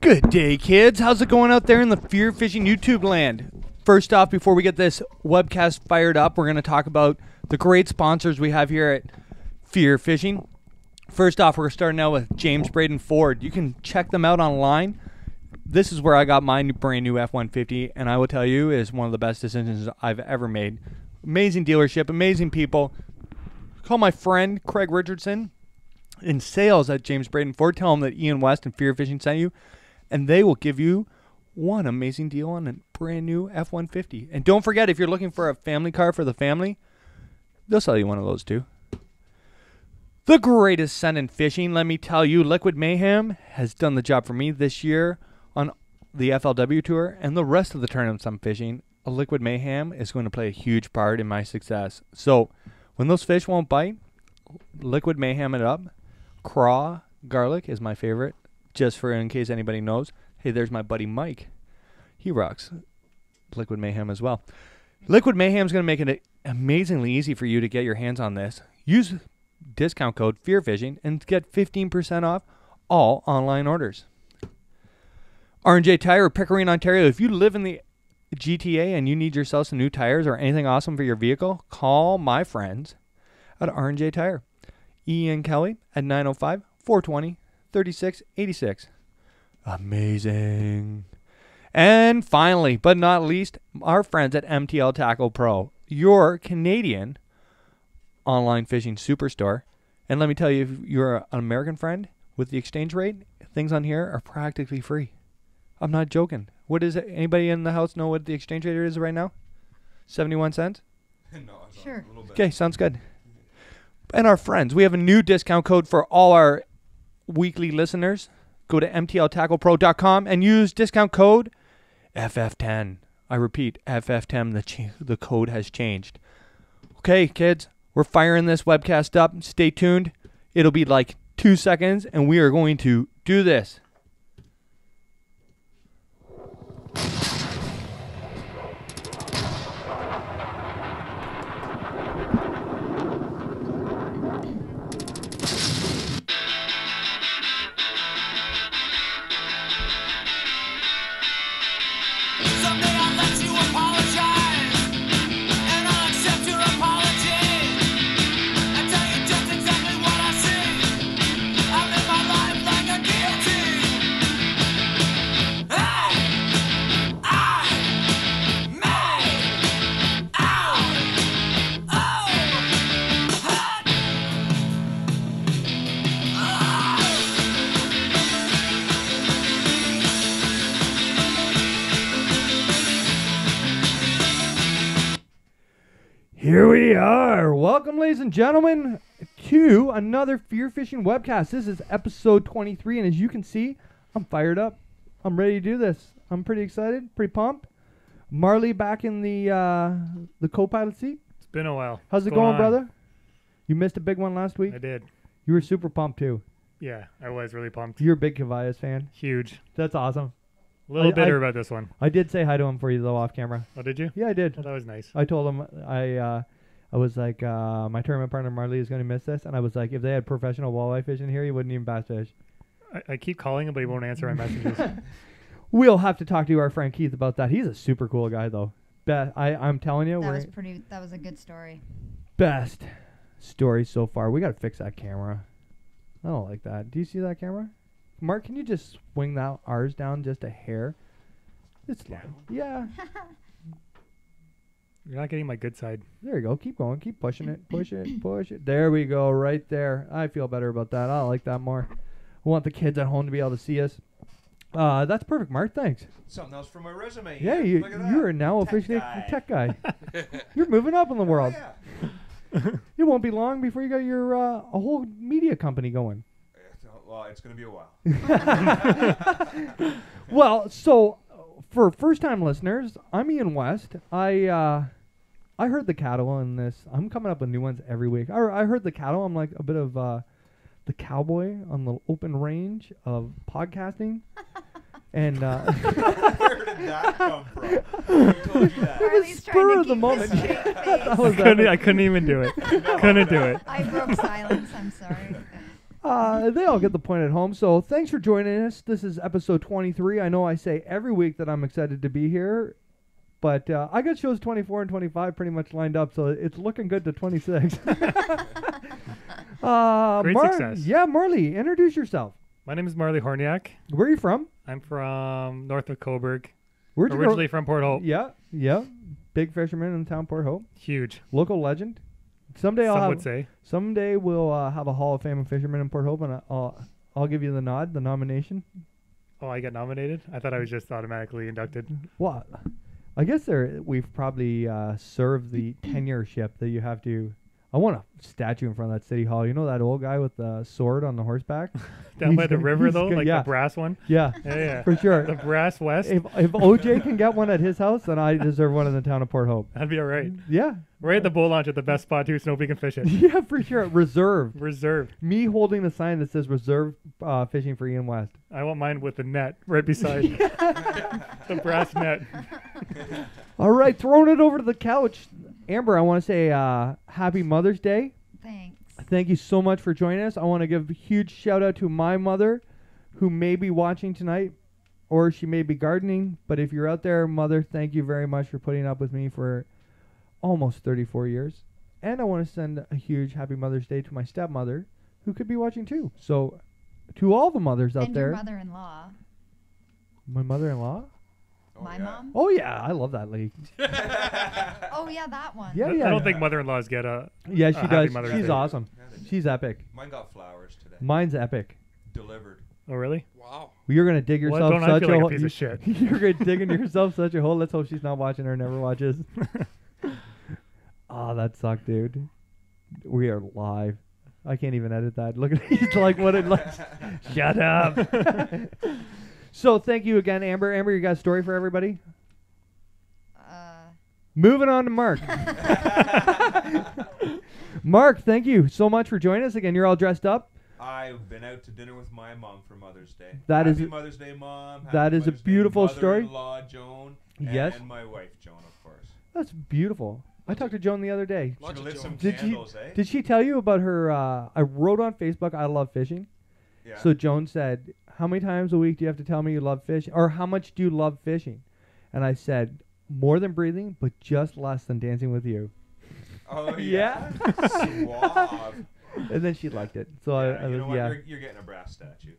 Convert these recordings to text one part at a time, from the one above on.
Good day, kids. How's it going out there in the Fear Fishing YouTube land? First off, before we get this webcast fired up, we're going to talk about the great sponsors we have here at Fear Fishing. First off, we're starting out with James Braden Ford. You can check them out online. This is where I got my brand new F-150, and I will tell you, it is one of the best decisions I've ever made. Amazing dealership, amazing people. Call my friend Craig Richardson in sales at James Braden Ford. Tell him that Ian West and Fear Fishing sent you, and they will give you one amazing deal on a brand new F-150. And don't forget, if you're looking for a family car for the family, they'll sell you one of those too. The greatest scent in fishing, let me tell you, Liquid Mayhem has done the job for me this year on the FLW Tour and the rest of the tournaments I'm fishing. Liquid Mayhem is going to play a huge part in my success. So when those fish won't bite, Liquid Mayhem it up. Craw garlic is my favorite, just for in case anybody knows. Hey, there's my buddy Mike. He rocks Liquid Mayhem as well. Liquid Mayhem is going to make it amazingly easy for you to get your hands on this. Use discount code FearFishing and get 15% off all online orders. R&J Tire, Pickering, Ontario. If you live in the GTA and you need yourself some new tires or anything awesome for your vehicle, call my friends at R&J Tire. Ian Kelly at 905-420-3686. Amazing. And finally, but not least, our friends at MTL Tackle Pro, your Canadian online fishing superstore. And let me tell you, if you're an American friend, with the exchange rate, things on here are practically free. I'm not joking. What is it? Anybody in the house know what the exchange rate is right now? 71 cents? No, sure. A little bit. Okay, sounds good. And our friends, we have a new discount code for all our weekly listeners. Go to mtltacklepro.com and use discount code FF10. I repeat, FF10. The code has changed. Okay, kids, we're firing this webcast up. Stay tuned. It'll be like 2 seconds, and we are going to do this. Here we are. Welcome, ladies and gentlemen, to another Fear Fishing webcast. This is episode 23, and as you can see, I'm fired up. I'm ready to do this. I'm pretty excited, pretty pumped. Marley back in the co-pilot seat. It's been a while. How's it going, brother? You missed a big one last week? I did. You were super pumped, too. Yeah, I was really pumped. You're a big Cavanaugh fan. Huge. That's awesome. A little bitter about this one. I did say hi to him for you, though, off camera. Oh, did you? Yeah, I did. Oh, that was nice. I told him I was like, my tournament partner Marley is going to miss this, and I was like, if they had professional walleye fishing here, he wouldn't even bass fish. I keep calling him, but he won't answer my messages. We'll have to talk to our friend Keith about that. He's a super cool guy, though. I'm telling you, That was a good story. Best story so far. We got to fix that camera. I don't like that. Do you see that camera? Mark, can you just swing that ours down just a hair? It's low. Yeah. You're not getting my good side. There you go. Keep going. Keep pushing it. Push it. Push it. There we go. Right there. I feel better about that. I like that more. We want the kids at home to be able to see us. That's perfect, Mark. Thanks. Something else for my resume. Yeah, you are now officially a tech guy. You're moving up in the world. Oh, yeah. It won't be long before you got your a whole media company going. Well, it's going to be a while. Well, so for first-time listeners, I'm Ian West. I heard the cattle in this. I'm coming up with new ones every week. I heard the cattle. I'm like a bit of the cowboy on the open range of podcasting. And where did that come from? Who told you that? it was spur of the moment. I couldn't even do it. Couldn't do it. I broke silence. I'm sorry. They all get the point at home. So thanks for joining us. This is episode 23. I know I say every week that I'm excited to be here, but I got shows 24 and 25 pretty much lined up, so it's looking good to 26. Great success. Yeah, Marley, introduce yourself. My name is Marley Horniak. Where are you from? I'm from north of Coburg. Where'd you Originally from Port Hope. Yeah. Big fisherman in town, Port Hope. Huge. Local legend. Someday Some would say. Someday we'll have a Hall of Fame of fishermen in Port Hope, and I'll give you the nomination. Oh, I got nominated? I thought I was just automatically inducted. What? I guess we've probably served the tenureship that you have to. I want a statue in front of that city hall. You know that old guy with the sword on the horseback? Down by the river, though? Like yeah. the brass one? Yeah. Yeah. For sure. The brass west? If OJ can get one at his house, then I deserve one in the town of Port Hope. That'd be all right. Yeah. Right at the boat launch at the best spot, too, so nobody can fish it. Yeah, for sure. Reserved. Reserved. Me holding the sign that says reserved fishing for Ian West. I want mine with the net right beside the brass net. All right, throwing it over to the couch. Amber, I want to say happy Mother's Day. Thanks. Thank you so much for joining us. I want to give a huge shout out to my mother, who may be watching tonight, or she may be gardening. But if you're out there, Mother, thank you very much for putting up with me for almost 34 years. And I want to send a huge happy Mother's Day to my stepmother, who could be watching too. So to all the mothers out And there. your mother-in-law. My mother-in-law? My mom? Oh, yeah. I love that lady. Oh, yeah, that one. Yeah. I don't think mother-in-laws get a Yeah, a she happy does. Mother's She's Day. awesome. Yeah, they She's epic. Mine got flowers today. Mine's epic. Delivered. Oh, really? Wow. You're gonna dig Well, yourself don't I such feel a like a hole. piece of shit. You're gonna dig into yourself such a hole. Let's hope she's not watching or never watches. Oh, that sucked, dude. We are live. I can't even edit that. Look at he's like what it like. Shut up. So thank you again, Amber. Amber, you got a story for everybody? Moving on to Mark. Mark, thank you so much for joining us again. You're all dressed up. I've been out to dinner with my mom for Mother's Day. Happy Mother's Day, Mom. That Happy is a Mother's Day, beautiful story. Mother-in-law, Joan. Yes. And my wife, Joan, of course. That's beautiful. I talked to Joan the other day. She lit some Did candles, Did she tell you about her? I wrote on Facebook, I love fishing. Yeah. So Joan said, how many times a week do you have to tell me you love fishing? Or how much do you love fishing? And I said, more than breathing, but just less than dancing with you. Oh, yeah. Suave. And then she liked it. So Yeah, I you was, know what? yeah. You're getting a brass statue.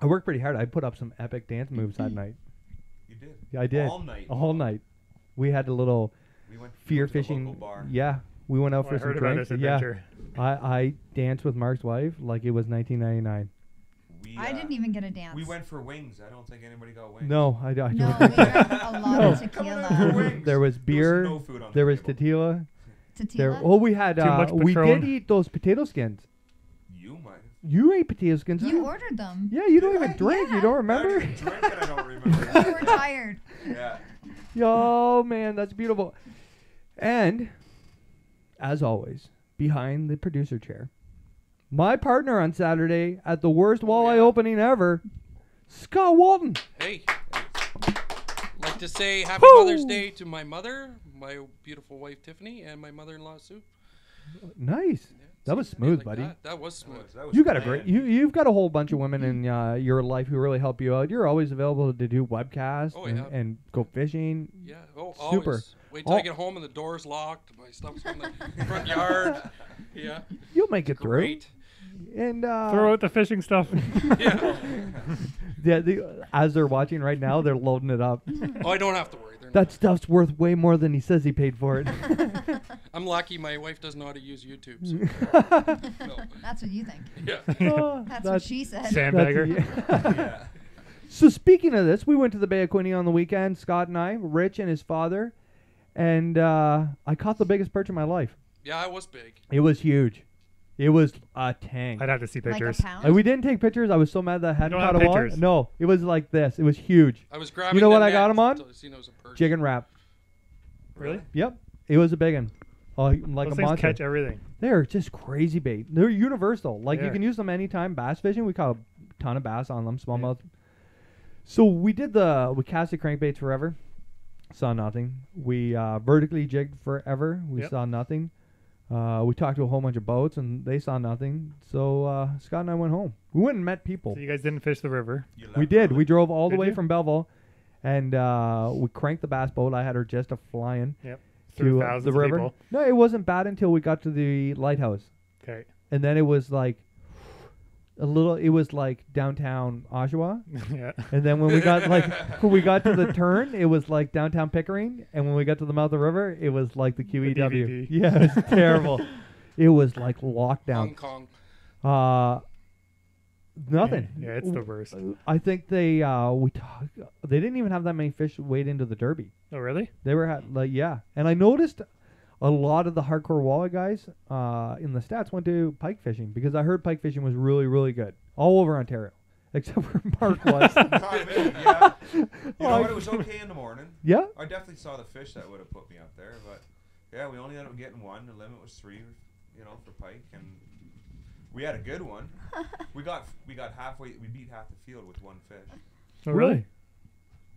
I worked pretty hard. I put up some epic dance moves that night. You did? Yeah, I did. All night. A whole night. We had a little We went fear to the fishing. local bar. Yeah. We went out Oh, for I some heard about drinks. this Yeah. adventure. I danced with Mark's wife like it was 1999. I didn't even get a dance. We went for wings. I don't think anybody got wings. No, I don't. No, think we so. drank a lot No. of Come on out for tequila. wings. There was beer. no food on the There was table. tequila. Tequila? Oh, we had. Too much We Patron. did eat those potato skins. You might have. You ate potato skins. You too. ordered them. Yeah, you don't Did even I? drink. Yeah. You don't I remember? didn't drink and I don't remember. You were tired. Yeah. Oh man, that's beautiful. And as always, behind the producer chair, my partner on Saturday at the worst walleye opening ever, Scott Walton. Hey, like to say happy Woo! Mother's Day to my mother, my beautiful wife Tiffany, and my mother-in-law Sue. Nice. Yeah, That was something smooth, like buddy. That was smooth. That was You got a planned. great. You've got a whole bunch of women in your life who really help you out. You're always available to do webcasts Oh, and, yeah. and go fishing. Yeah. Oh, Super. always. Wait till Oh. I get home and the door's locked. My stuff's in the front yard. Yeah. You'll make it through. Great. And Throw out the fishing stuff. Yeah. as they're watching right now, they're loading it up. Oh, I don't have to worry. That stuff's worth way more than he says he paid for it. I'm lucky my wife doesn't know how to use YouTube. So. No. That's what you think. Yeah. Oh, That's what she said. Sandbagger. Yeah. So speaking of this, we went to the Bay of Quinte on the weekend, Scott and I, Rich and his father, and I caught the biggest perch in my life. Yeah, I was big. It was huge. It was a tank. I'd have to see Like a pictures. pound? We didn't take pictures. I was so mad that I hadn't don't caught have a walleye. pictures? No, it was like this. It was huge. I was grabbing. You know the what I net got him on? until I seen it was a perch. Jig and wrap. Really? Yep. It was a big one. Oh, like Those a things monster. catch everything. They're just crazy bait. They're universal. Like you Yeah. can use them anytime. Bass fishing, we caught a ton of bass on them, smallmouth. Yeah. So we casted crankbaits forever. Saw nothing. We vertically jigged forever. We Yep. saw nothing. We talked to a whole bunch of boats, and they saw nothing. So Scott and I went home. We went and met people. So you guys didn't fish the river. We did. We drove all the Did way you? from Belleville, and we cranked the bass boat. I had her just a flying Yep. to Through the thousands river. of people. No, it wasn't bad until we got to the lighthouse, Okay. and then it was like a little. It was like downtown Oshawa, Yeah. and then when we got when we got to the turn, it was like downtown Pickering, and when we got to the mouth of the river, it was like the QEW. DVD. Yeah, it was terrible. It was like lockdown. Hong Kong. Nothing. Yeah, it's the worst. I think they didn't even have that many fish wade into the Derby. Oh, really? They were yeah, and I noticed a lot of the hardcore walleye guys in the stats went to pike fishing because I heard pike fishing was really, really good all over Ontario, except for Mark was. Not me, yeah. You know what? It was okay in the morning. Yeah. I definitely saw the fish that would have put me up there, but yeah, we only ended up getting one. The limit was 3, for pike, and we had a good one. we got halfway. We beat half the field with one fish. Oh, really?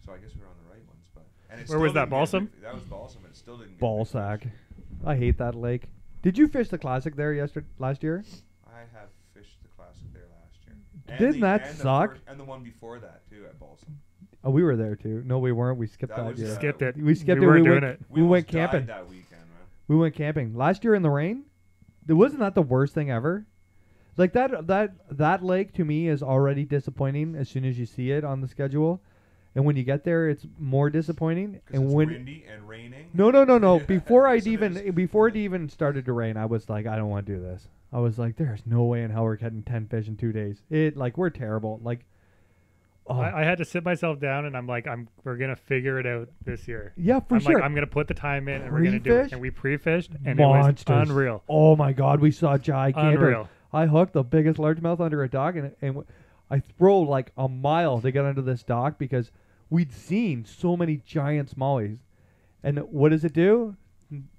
So I guess we were on the right ones, but and it Where still was that, didn't get Balsam? big- That was Balsam. It still didn't. Get Ball big sack. fish. I hate that lake. Did you fish the classic there last year? I have fished the classic there last year. Didn't that suck? And the one before that too at Balsam. Oh, we were there too. No, we weren't. We skipped That that was, year. Skipped it. We skipped We it. weren't we doing went, it. We went almost died camping. that weekend, man. We went camping last year in the rain. Wasn't that the worst thing ever? Like that lake to me is already disappointing as soon as you see it on the schedule, and when you get there, it's more disappointing. 'Cause And it's when windy and raining. no, before Yes, it is. before it even started to rain, I was like, I don't want to do this. I was like, there's no way in hell we're catching 10 fish in 2 days. We're terrible. Like, oh. I had to sit myself down and I'm like, we're gonna figure it out this year. Yeah, for I'm sure. like, I'm gonna put the time in and we're gonna do Pre-fish? it. And we pre-fished and Monsters. it was unreal. Oh my God, we saw gigantic. Unreal. I hooked the biggest largemouth under a dock, and I throw like a mile to get under this dock because we'd seen so many giant smallies. And what does it do?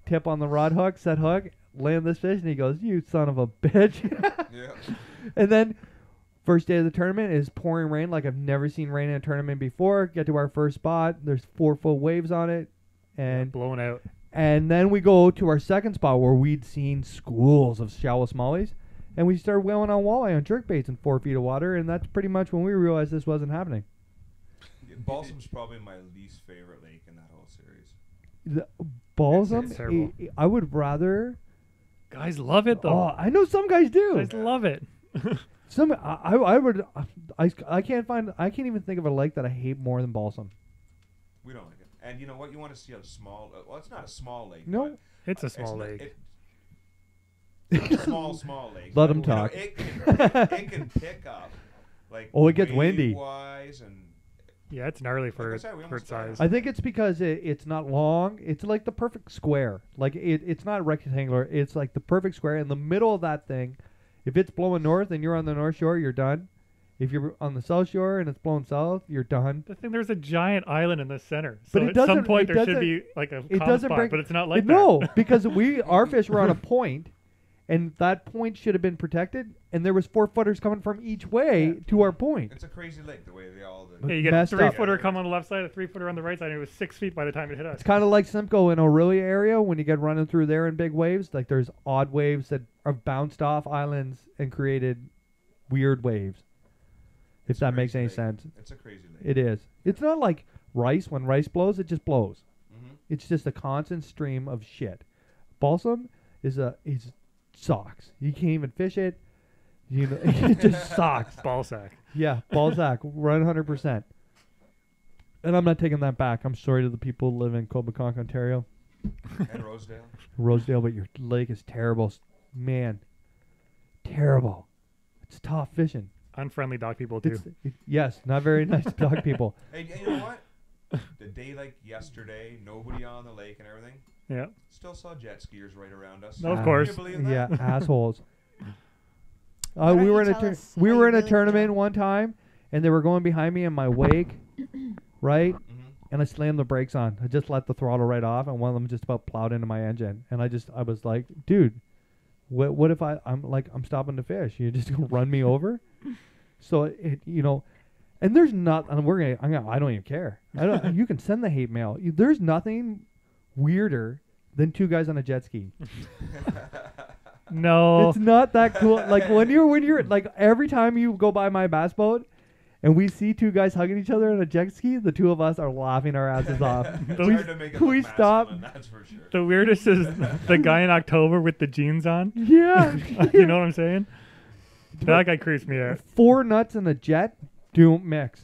Tip on the rod hook, set hook, land this fish, and he goes, "You son of a bitch!" Yeah. And then first day of the tournament is pouring rain like I've never seen rain in a tournament before. Get to our first spot. There's 4-foot waves on it, and Blown out. and then we go to our second spot where we'd seen schools of shallow smallies. And we started whaling on walleye on jerkbaits in 4 feet of water, and that's pretty much when we realized this wasn't happening. Balsam's probably my least favorite lake in that whole series. The Balsam, It's terrible. I would rather. Guys love it though. Oh, I know some guys do. Guys love it. Some I would. I can't even think of a lake that I hate more than Balsam. We don't like it. And you know what? You want to see a small. Well, it's not a small lake. No. but It's a it's small not- lake. It's a small lake. Let but, 'em talk. It can pick up. Like Oh, it gets windy. wise and Yeah, it's gnarly Like for I said, we its almost died. size. I think it's because it's not long. It's like the perfect square. Like it's not rectangular. It's like the perfect square in the middle of that thing. If it's blowing north and you're on the north shore, you're done. If you're on the south shore and it's blowing south, you're done. The thing, there's a giant island in the center. So But it at some doesn't- point it there should doesn't- be like a It calm doesn't spot, bring. but it's not like no, that. because our fish were on a point, and that point should have been protected, and there was 4-footers coming from each way to our point. it's a crazy lake the way they all. Yeah, you get a messed up. 3-footer come on the left side, a 3-footer on the right side, and it was 6 feet by the time it hit us. It's kind of like Simcoe in Orillia area when you get running through there in big waves. Like there's odd waves that are bounced off islands and created weird waves. If It's a that makes crazy any lake. sense. It's a crazy lake. It is. It's not like rice. When rice blows, it just blows. Mm-hmm. It's just a constant stream of shit. Balsam is sucks. You can't even fish it. You know, it just sucks. Ball sack. Yeah, Balzac, 100%. And I'm not taking that back. I'm sorry to the people who live in Cobequid, Ontario, And Rosedale. Rosedale, but your lake is terrible, man. Terrible. It's tough fishing. Unfriendly dog people too. Yes, not very nice to dog people. Hey, you know what? The day like yesterday, nobody on the lake and everything. Yeah. Still saw jet skiers right around us. No, of Can course. you believe that? Yeah, assholes. Why don't we were you in a tell us we how were you in a really tournament feel? one time, and they were going behind me in my wake, right? Mhm. And I slammed the brakes on. I just let the throttle right off, and one of them just about plowed into my engine. And I was like, dude, what if I'm stopping to fish? You're just gonna run me over? So and there's not. And I don't even care. You can send the hate mail. There's nothing weirder than two guys on a jet ski. No. It's not that cool. Like when you're like every time you go by my bass boat and we see two guys hugging each other on a jet ski, the two of us are laughing our asses off. It's hard to make it we look stop. masculine, that's for sure. The weirdest is the guy in October with the jeans on. Yeah. You know what I'm saying? That guy creeps me out. 4 nuts in a jet don't mix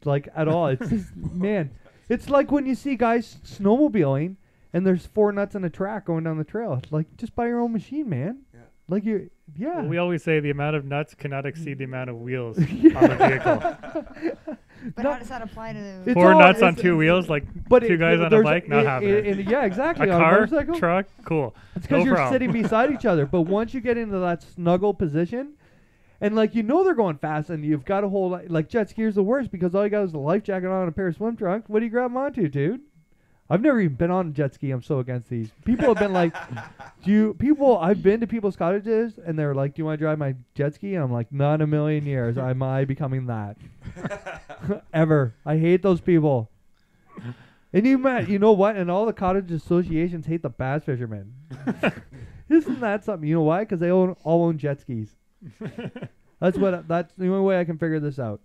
like at all. It's just, man, it's like when you see guys snowmobiling and there's 4 nuts in a track going down the trail. It's like, just buy your own machine, man. Yeah. Like you, yeah. Well, we always say the amount of nuts cannot exceed the amount of wheels on the vehicle. But No. how does that apply to the... It's 4 all- nuts on it's- 2 wheels, like But 2 guys on a there's- bike, not happening. yeah, exactly. A on car, motorcycle. truck, cool. It's because No you're problem. sitting beside each other. But once you get into that snuggle position, and like you know they're going fast, and you've got a whole like jet skiers the worst because all you got is a life jacket on and a pair of swim trunks. What do you grab them onto, dude? I've never even been on a jet ski. I'm so against these. People have been like, I've been to people's cottages and they're like, do you want to drive my jet ski? And I'm like, not in a million years. Am I becoming that? Ever. I hate those people. And you know what? And all the cottage associations hate the bass fishermen. Isn't that something? You know why? Because they all own jet skis. That's the only way I can figure this out.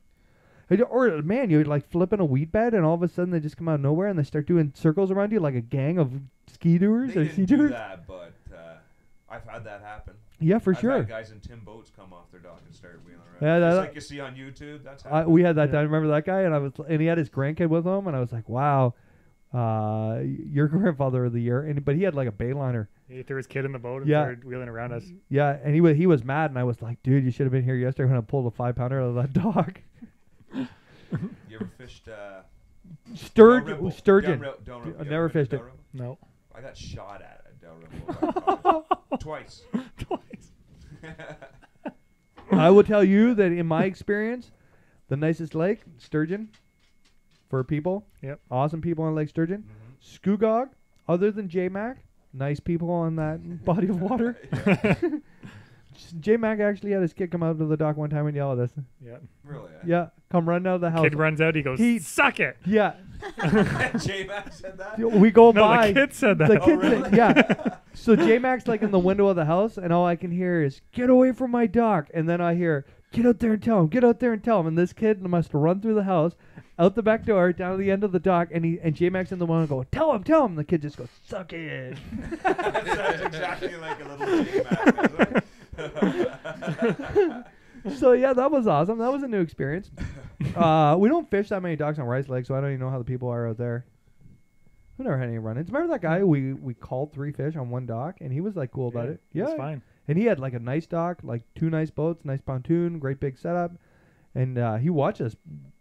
Or man, you're like flipping a wheat bed, and all of a sudden they just come out of nowhere and they start doing circles around you like a gang of ski-doers They or didn't do sea-doers. that, but I've had that happen. Yeah, for I've sure. had guys in tin boats come off their dock and start wheeling around. Yeah, Just that- like you see on YouTube. That's happened. We had that Yeah. time. Remember that guy? And he had his grandkid with him, and I was like, wow, your grandfather of the year. But he had like a bayliner. He threw his kid in the boat and Yeah. started wheeling around us. Yeah, and he was mad, and I was like, dude, you should have been here yesterday when I pulled a 5-pounder out of that dock. You ever fished Sturgeon. Dalrymple? I've never fished it. No. I got shot at Dalrymple twice. Twice. I will tell you that in my experience, the nicest lake, Sturgeon, for people. Yep. Awesome people on Lake Sturgeon. Mhm. Scugog, other than J-Mac, nice people on that body of water. J-Mac actually had his kid come out to the dock one time and yell at us. Yeah. Really? Yeah, come run out of the house. Kid runs out. He goes, suck it. Yeah, J-Mac said that? we go No, by. the kid said that. The Oh, kid really? said, yeah. So J-Mac's like in the window of the house, and all I can hear is, get away from my dock. And then I hear, get out there and tell him, get out there and tell him. And this kid must run through the house, out the back door, down to the end of the dock, and J-Mac's in the window going, tell him. And the kid just goes, suck it. That sounds exactly like a little J-Mac, doesn't it? So yeah, that was awesome. That was a new experience. We don't fish that many docks on Rice Lake, so I don't even know how the people are out there. We never had any run-ins. Remember that guy we called 3 fish on one dock, and he was like cool about it. Yeah, It's fine. and he had like a nice dock, like 2 nice boats, nice pontoon, great big setup, and he watched us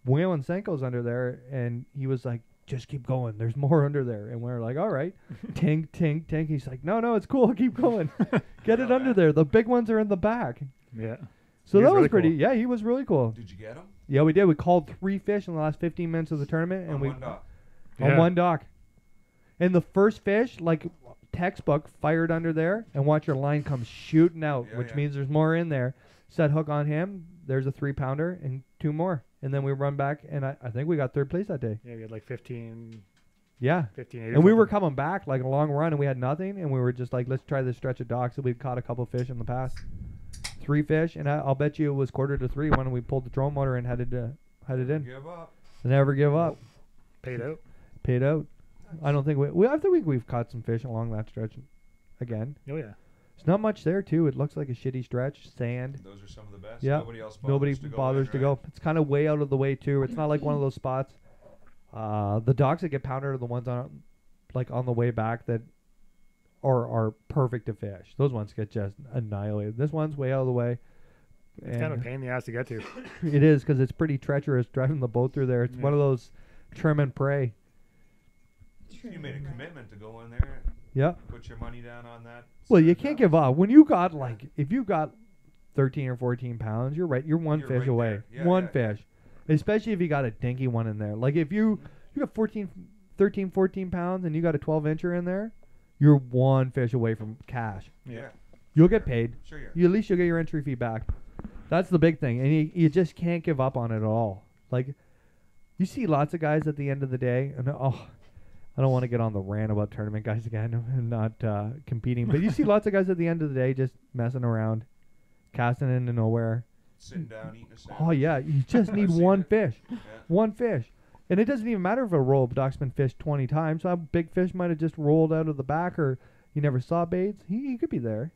whaling Senkos under there, and he was like, just keep going. There's more under there. And we're like, all right. Tink, tink, tink. He's like, no, it's cool. Keep going. Get it under there. The big ones are in the back. Yeah. So He that was was really pretty. cool. Yeah, he was really cool. Did you get him? Yeah, we did. We called 3 fish in the last 15 minutes of the tournament. And On we one dock. on Yeah. one dock. And the first fish, like textbook, fired under there. And watch your line come shooting out, Yeah, which yeah. means there's more in there. Set hook on him. There's a 3-pounder and 2 more. And then we run back. And I think we got 3rd place that day. Yeah, we had like 15, Yeah. 8 or And we were something. coming back like a long run, and we had nothing, and we were just like, let's try this stretch of docks. So we'd caught a couple fish in the past, 3 fish, and I'll bet you it was 2:45 when we pulled the drone motor and had it in. Give up. Never give up. paid out. Paid out. I don't think I think we've caught some fish along that stretch again. Oh, yeah. It's not much there too. It looks like a shitty stretch, sand. Those are some of the best. Yeah. Nobody else Nobody bothers to go. It's kind of way out of the way too. It's not like one of those spots. The docks that get pounded are the ones on the way back that are perfect to fish. Those ones get just annihilated. This one's way out of the way. It's kind of a pain in the ass to get to. It is because it's pretty treacherous driving the boat through there. It's one of those trim and pray. You made a commitment to go in there. Yeah. Put your money down on that. Well, set you it can't up. give up. When you got if you got 13 or 14 pounds, you're right. You're one You're fish right away. there. Yeah, One yeah, yeah. fish. Especially if you got a dinky one in there. Like if you got 13, 14 pounds and you got a 12-incher in there, you're one fish away from cash. Yeah. You'll get paid. Sure you are. At least you'll get your entry fee back. That's the big thing. And you just can't give up on it at all. Like, you see lots of guys at the end of the day, and I don't want to get on the rant about tournament guys again and not competing. But you see lots of guys at the end of the day just messing around, casting into nowhere. Sitting down, eating a sandwich. Oh, yeah. You just need one fish. Yeah. One fish. And it doesn't even matter if a roll of duck's been fished 20 times. Some big fish might have just rolled out of the back, or you never saw baits. He could be there.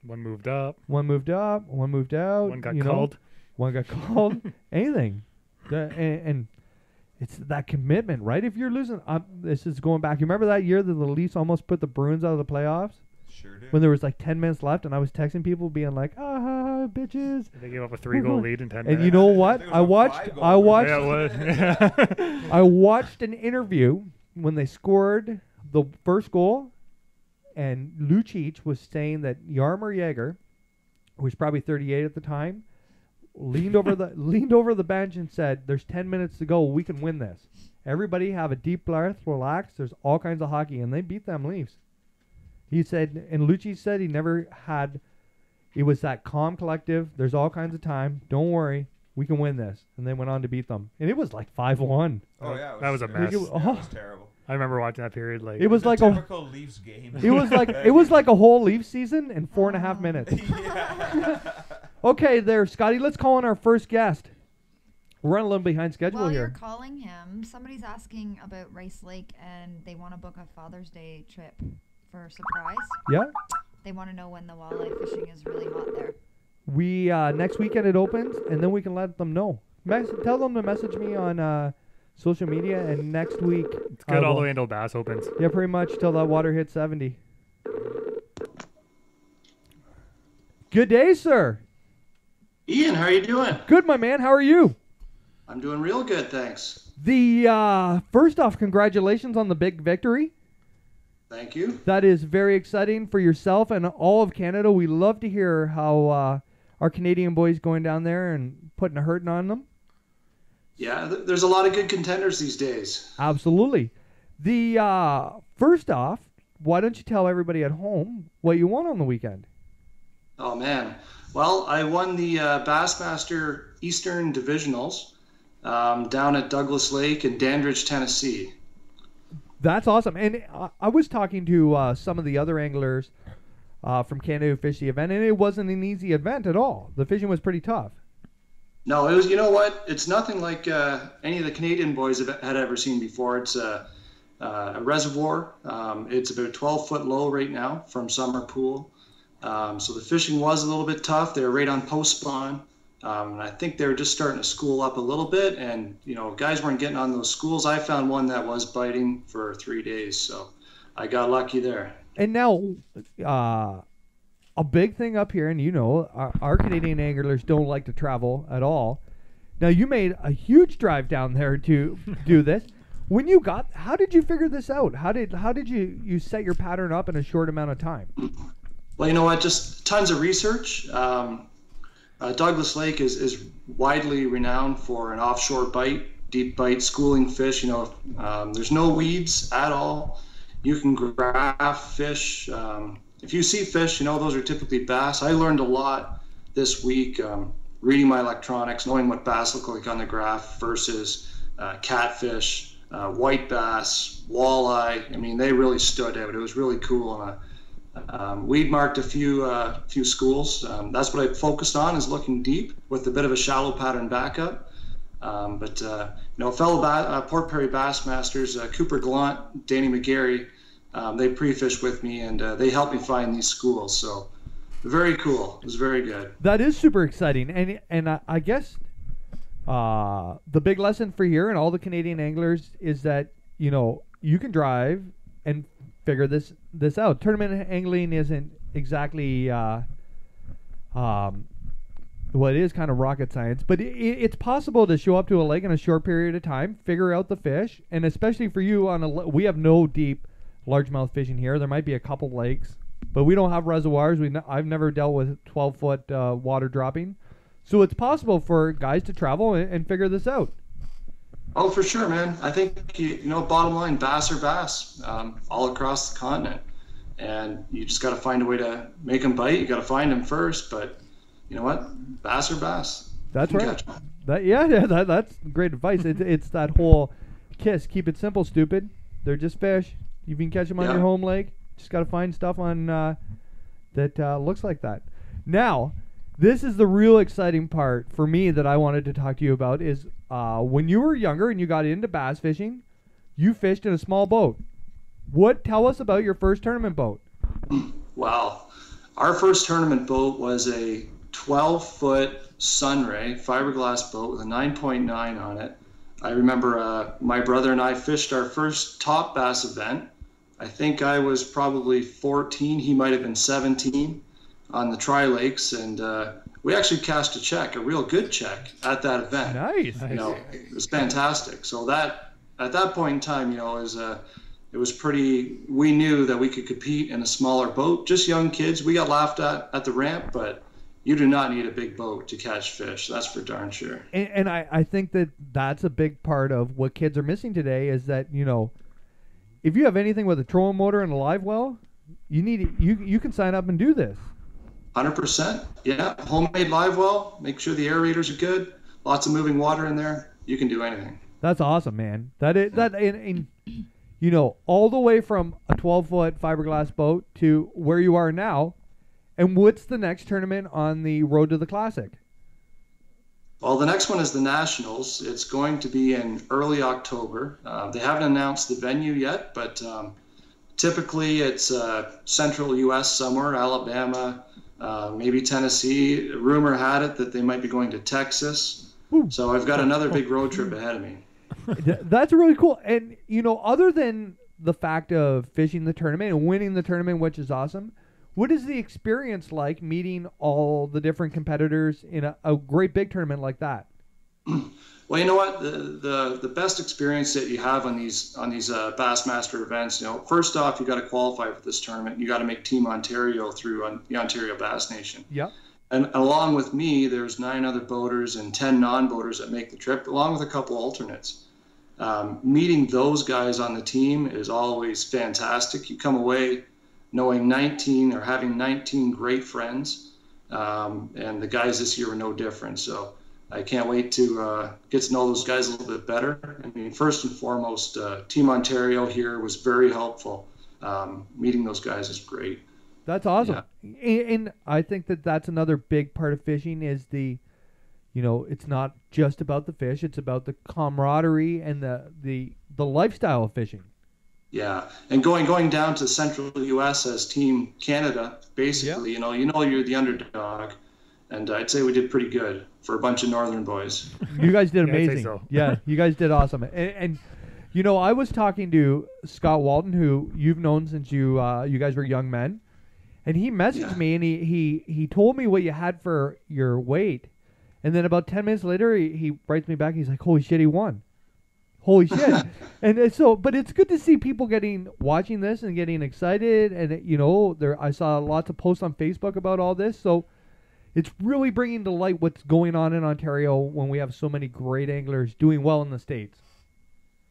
One moved up. One moved up. One moved out. One got called. One got called. Anything. And it's that commitment, right? If you're losing, this is going back. You remember that year that the Leafs almost put the Bruins out of the playoffs? Sure did. When there was like 10 minutes left, and I was texting people being like, bitches. They gave up a 3-goal lead in 10 minutes. And you know what? I watched Yeah, it was. I watched an interview when they scored the first goal, and Lucic was saying that Jaromir Jagr, who was probably 38 at the time, leaned over the bench and said, "There's 10 minutes to go. We can win this. Everybody have a deep breath, relax. There's all kinds of hockey," and they beat them Leafs. He said, and Lucic said he never had. It was that calm, collective. There's all kinds of time. Don't worry. We can win this. And they went on to beat them. And it was like 5-1. Oh, yeah. That was a mess. It was terrible. I remember watching that period. Like It was like a typical Leafs game. It was like a whole Leafs season in 4.5 minutes. Yeah. Okay, there, Scotty. Let's call in our first guest. We're running a little behind schedule While here. you're calling him, somebody's asking about Rice Lake, and they want to book a Father's Day trip for a surprise. Yeah. They want to know when the walleye fishing is really hot there. We next weekend it opens, and then we can let them know. Tell them to message me on social media, and next week it's good all the way until bass opens. Yeah, pretty much till that water hits 70. Good day, sir. Ian, how are you doing? Good, my man. How are you? I'm doing real good, thanks. The first off, congratulations on the big victory. Thank you. That is very exciting for yourself and all of Canada. We love to hear how our Canadian boys going down there and putting a hurting on them. Yeah, there's a lot of good contenders these days. Absolutely. The first off, why don't you tell everybody at home what you won on the weekend? Oh, man. Well, I won the Bassmaster Eastern Divisionals down at Douglas Lake in Dandridge, Tennessee. That's awesome. And I was talking to some of the other anglers from Canada who fished the event, and it wasn't an easy event at all. The fishing was pretty tough. No, it was. You know what? It's nothing like any of the Canadian boys had ever seen before. It's a reservoir. It's about 12-foot low right now from summer pool. So the fishing was a little bit tough. They were right on post spawn. And I think they were just starting to school up a little bit, and guys weren't getting on those schools. I found one that was biting for 3 days, so I got lucky there. And now, a big thing up here, and our Canadian anglers don't like to travel at all. Now, you made a huge drive down there to do this. When you how did you figure this out? How did you set your pattern up in a short amount of time? Well, you know what? Just tons of research. Douglas Lake is widely renowned for an offshore bite, deep bite, schooling fish. There's no weeds at all. You can graph fish. If you see fish, those are typically bass. I learned a lot this week reading my electronics, knowing what bass look like on the graph versus catfish, white bass, walleye. I mean, they really stood out. It was really cool. And weed marked a few schools. That's what I focused on, is looking deep with a bit of a shallow pattern backup. Fellow Port Perry Bassmasters, Cooper Gallant, Danny McGarry, they pre-fished with me, and they helped me find these schools. So very cool. It was very good. That is super exciting. And I guess the big lesson for here and all the Canadian anglers is that, you can drive and figure this out. Tournament angling isn't exactly it is kind of rocket science, but it's possible to show up to a lake in a short period of time, figure out the fish, and especially for you we have no deep largemouth fishing here. There might be a couple lakes, but we don't have reservoirs. I've never dealt with 12-foot water dropping, so it's possible for guys to travel and figure this out. Oh, for sure, man. I think, bottom line, bass are bass all across the continent. And you just got to find a way to make them bite. You got to find them first. But you know what? Bass are bass. That's right. That's great advice. It's that whole KISS, keep it simple, stupid. They're just fish. You can catch them on Yeah. your home lake. Just got to find stuff on that looks like that. Now, this is the real exciting part for me that I wanted to talk to you about is when you were younger and you got into bass fishing, you fished in a small boat. Tell us about your first tournament boat. Wow. Our first tournament boat was a 12-foot Sunray fiberglass boat with a 9.9 on it. I remember my brother and I fished our first top bass event. I think I was probably 14. He might have been 17 on the Tri-Lakes. And we actually cashed a check, a real good check at that event. Nice. You know, it was fantastic. So that at that point in time, you know, it was pretty, we knew that we could compete in a smaller boat, just young kids. We got laughed at the ramp, but you do not need a big boat to catch fish. That's for darn sure. And I think that that's a big part of what kids are missing today is that, you know, if you have anything with a trolling motor and a live well, you can sign up and do this. 100%. Yeah. Homemade live well. Make sure the aerators are good. Lots of moving water in there. You can do anything. That's awesome, man. And you know, all the way from a 12-foot fiberglass boat to where you are now. And what's the next tournament on the road to the Classic? Well, the next one is the Nationals. It's going to be in early October. They haven't announced the venue yet, but typically it's central U.S. somewhere, Alabama, maybe Tennessee. Rumor had it that they might be going to Texas. Ooh. So I've got another big road trip ahead of me. That's really cool. And, you know, other than the fact of fishing the tournament and winning the tournament, which is awesome, what is the experience like meeting all the different competitors in a great big tournament like that? Well, you know what? The best experience that you have on these Bassmaster events, you know, first off, you got to qualify for this tournament. You got to make Team Ontario through the Ontario Bass Nation. Yep. And along with me, there's 9 other boaters and 10 non-boaters that make the trip, along with a couple alternates. Meeting those guys on the team is always fantastic. You come away knowing 19 or having 19 great friends, and the guys this year were no different. So I can't wait to get to know those guys a little bit better. I mean, first and foremost, Team Ontario here was very helpful. Meeting those guys is great. That's awesome. Yeah. And I think that that's another big part of fishing is you know, it's not just about the fish. It's about the camaraderie and the lifestyle of fishing. Yeah, and going down to Central U.S. as Team Canada, basically, you know you're the underdog, and I'd say we did pretty good for a bunch of Northern boys. You guys did Yeah, I'd say amazing. so. Yeah, you guys did awesome. And you know, I was talking to Scott Walton, who you've known since you guys were young men, and he messaged me and he told me what you had for your weight, and then about 10 minutes later he writes me back. He's like, "Holy shit, he won." Holy shit. And so, but it's good to see people watching this and getting excited. And, you know, I saw lots of posts on Facebook about all this. So it's really bringing to light what's going on in Ontario when we have so many great anglers doing well in the States.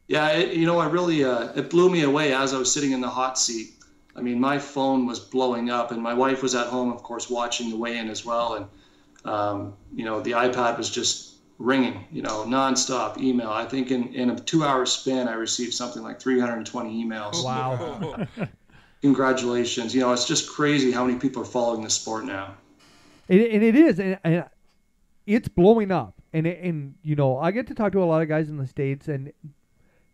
Yeah, it blew me away as I was sitting in the hot seat. I mean, my phone was blowing up, and my wife was at home, of course, watching the weigh-in as well. And, you know, the iPad was just ringing, you know, nonstop email. I think in a 2-hour span, I received something like 320 emails. Wow. Congratulations. You know, it's just crazy how many people are following the sport now. And it is. And it's blowing up. And, you know, I get to talk to a lot of guys in the States, and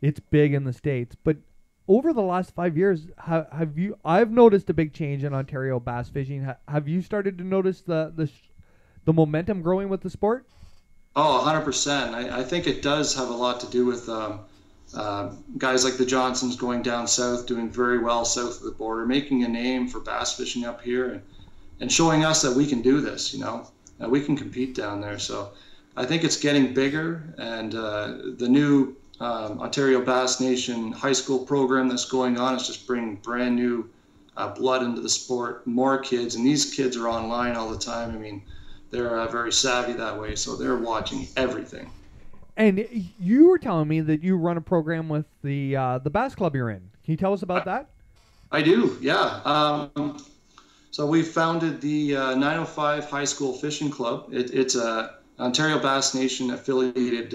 it's big in the States. But over the last 5 years, I've noticed a big change in Ontario bass fishing. Have you started to notice the momentum growing with the sport? Oh, 100%. I think it does have a lot to do with guys like the Johnsons going down south, doing very well south of the border, making a name for bass fishing up here, and showing us that we can do this, you know, that we can compete down there. So I think it's getting bigger, and the new Ontario Bass Nation high school program that's going on is just bringing brand new blood into the sport, more kids, and these kids are online all the time. I mean, they're very savvy that way, so they're watching everything. And you were telling me that you run a program with the Bass Club you're in. Can you tell us about that? I do, yeah. So we founded the 905 High School Fishing Club. It's a Ontario Bass Nation affiliated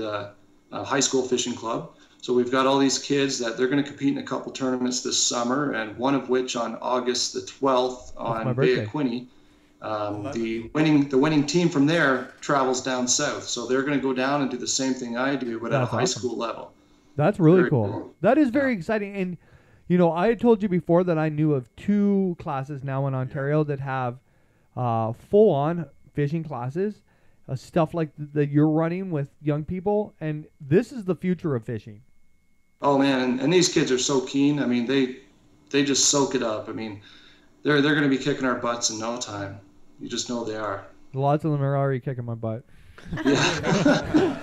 high school fishing club. So we've got all these kids that they're going to compete in a couple tournaments this summer, and one of which on August the 12th on Bay of Quinte. The winning team from there travels down south, so they're going to go down and do the same thing I do, but at a high school level. That's really cool. That is very exciting. And you know, I had told you before that I knew of 2 classes now in Ontario that have full-on fishing classes, stuff like that you're running with young people, and this is the future of fishing. Oh man, and these kids are so keen. I mean, they just soak it up. I mean, they're going to be kicking our butts in no time. You just know they are. Lots of them are already kicking my butt. Yeah.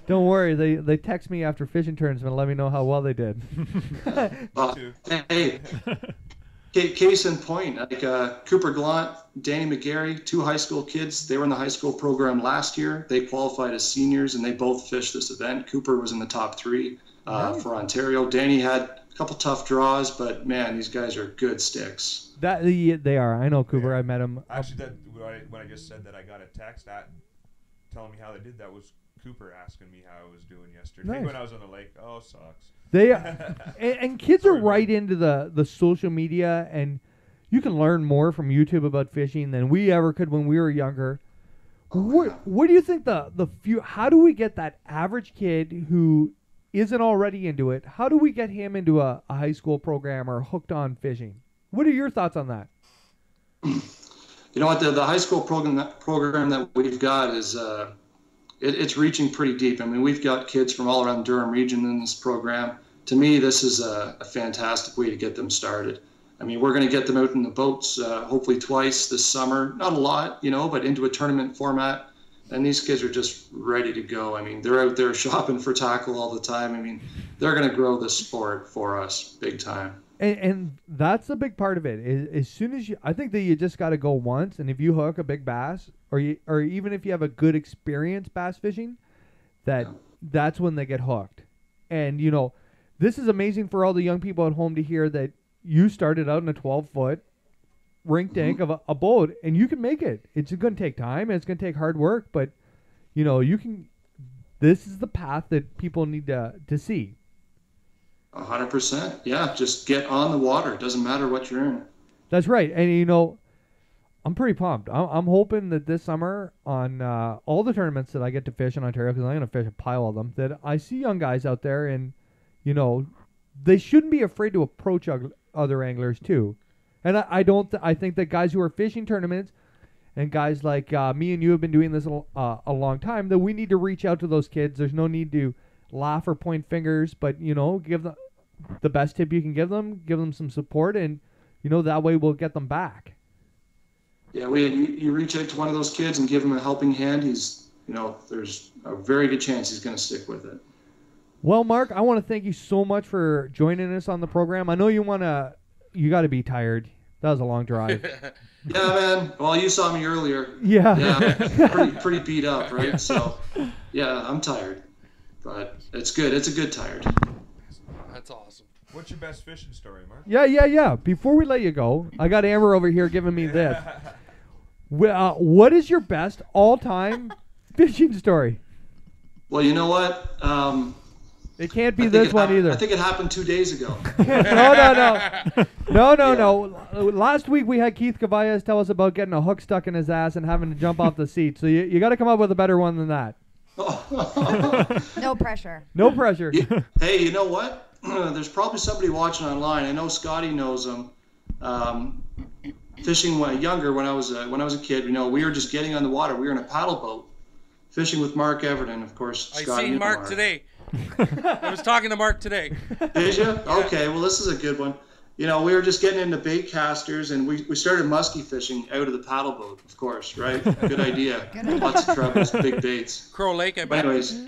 Don't worry, they text me after fishing tournaments and let me know how well they did. Hey, case in point, like Cooper Gallant, Danny McGarry, 2 high school kids. They were in the high school program last year. They qualified as seniors, and they both fished this event. Cooper was in the top 3 for Ontario. Danny had a couple tough draws, but man, these guys are good sticks. That they are. I know Cooper. Yeah. I met him. Actually, when I just said that I got a text telling me how they did, that was Cooper asking me how I was doing yesterday when I was on the lake. Oh, sucks. They and kids are right into the social media, and you can learn more from YouTube about fishing than we ever could when we were younger. What do you think the few? How do we get that average kid who isn't already into it? How do we get him into a high school program or hooked on fishing? What are your thoughts on that? You know what, the high school program that we've got is it's reaching pretty deep. I mean, we've got kids from all around Durham region in this program. To me, this is a fantastic way to get them started. I mean, we're going to get them out in the boats hopefully twice this summer. Not a lot, you know, but into a tournament format. And these kids are just ready to go. I mean, they're out there shopping for tackle all the time. I mean, they're going to grow the sport for us big time. And that's a big part of it. As soon as I think that you just got to go once, and if you hook a big bass, or even if you have a good experience bass fishing, that's when they get hooked. And you know, this is amazing for all the young people at home to hear that you started out in a 12-foot rink tank of a boat, and you can make it. It's going to take time, and it's going to take hard work, but you know, you can. This is the path that people need to see. 100%. Yeah, just get on the water. It doesn't matter what you're in. That's right. And, you know, I'm pretty pumped. I'm hoping that this summer on all the tournaments that I get to fish in Ontario, because I'm going to fish a pile of them, that I see young guys out there and, you know, they shouldn't be afraid to approach other anglers too. And I think that guys who are fishing tournaments and guys like me and you have been doing this a long time, that we need to reach out to those kids. There's no need to laugh or point fingers, but you know, give them the best tip you can give them some support, and you know, that way we'll get them back. Yeah, you reach out to one of those kids and give him a helping hand, he's, you know, there's a very good chance he's going to stick with it. Well, Mark, I want to thank you so much for joining us on the program. I know you got to be tired. That was a long drive. Yeah, man. Well, you saw me earlier. Yeah. Pretty beat up, right? So, yeah, I'm tired. But it's good. It's a good tired. That's awesome. What's your best fishing story, Mark? Yeah. Before we let you go, I got Amber over here giving me this. What is your best all-time fishing story? Well, you know what? It can't be this one either. I think it happened 2 days ago. No. Last week we had Keith Cavallas tell us about getting a hook stuck in his ass and having to jump off the seat. So you got to come up with a better one than that. No pressure. No pressure. Hey, you know what? There's probably somebody watching online. I know Scotty knows them. Fishing when younger, when I was a kid, you know, we were just getting on the water. We were in a paddle boat, fishing with Mark Everton, of course. I Scotty seen Mark today. I was talking to Mark today. Did you? Okay, well, this is a good one. You know, we were just getting into bait casters, and we started muskie fishing out of the paddle boat, of course, right? Good idea. Lots of trebles, big baits. Crow Lake, I bet. But anyways,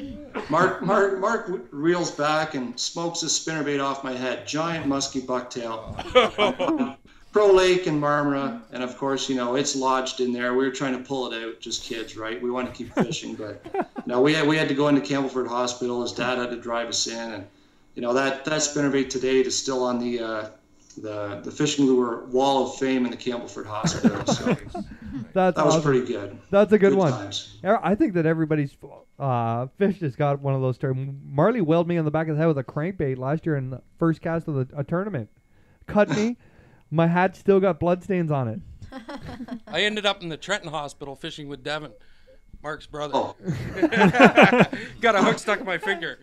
Mark reels back and smokes a spinnerbait off my head. Giant muskie bucktail. Crow Lake and Marmora, and of course, you know, it's lodged in there. We were trying to pull it out, just kids, right? We want to keep fishing, but no, we had to go into Campbellford Hospital. His dad had to drive us in, and you know, that spinnerbait to date is still on the the fishing lure wall of fame in the Campbellford Hospital. So That's that was awesome. pretty good. That's a good one. Times. I think that everybody's fish has got one of those terms. Marley whaled me on the back of the head with a crankbait last year in the first cast of a tournament. Cut me. My hat still got bloodstains on it. I ended up in the Trenton Hospital fishing with Devin, Mark's brother. Oh, Got a hook stuck in my finger.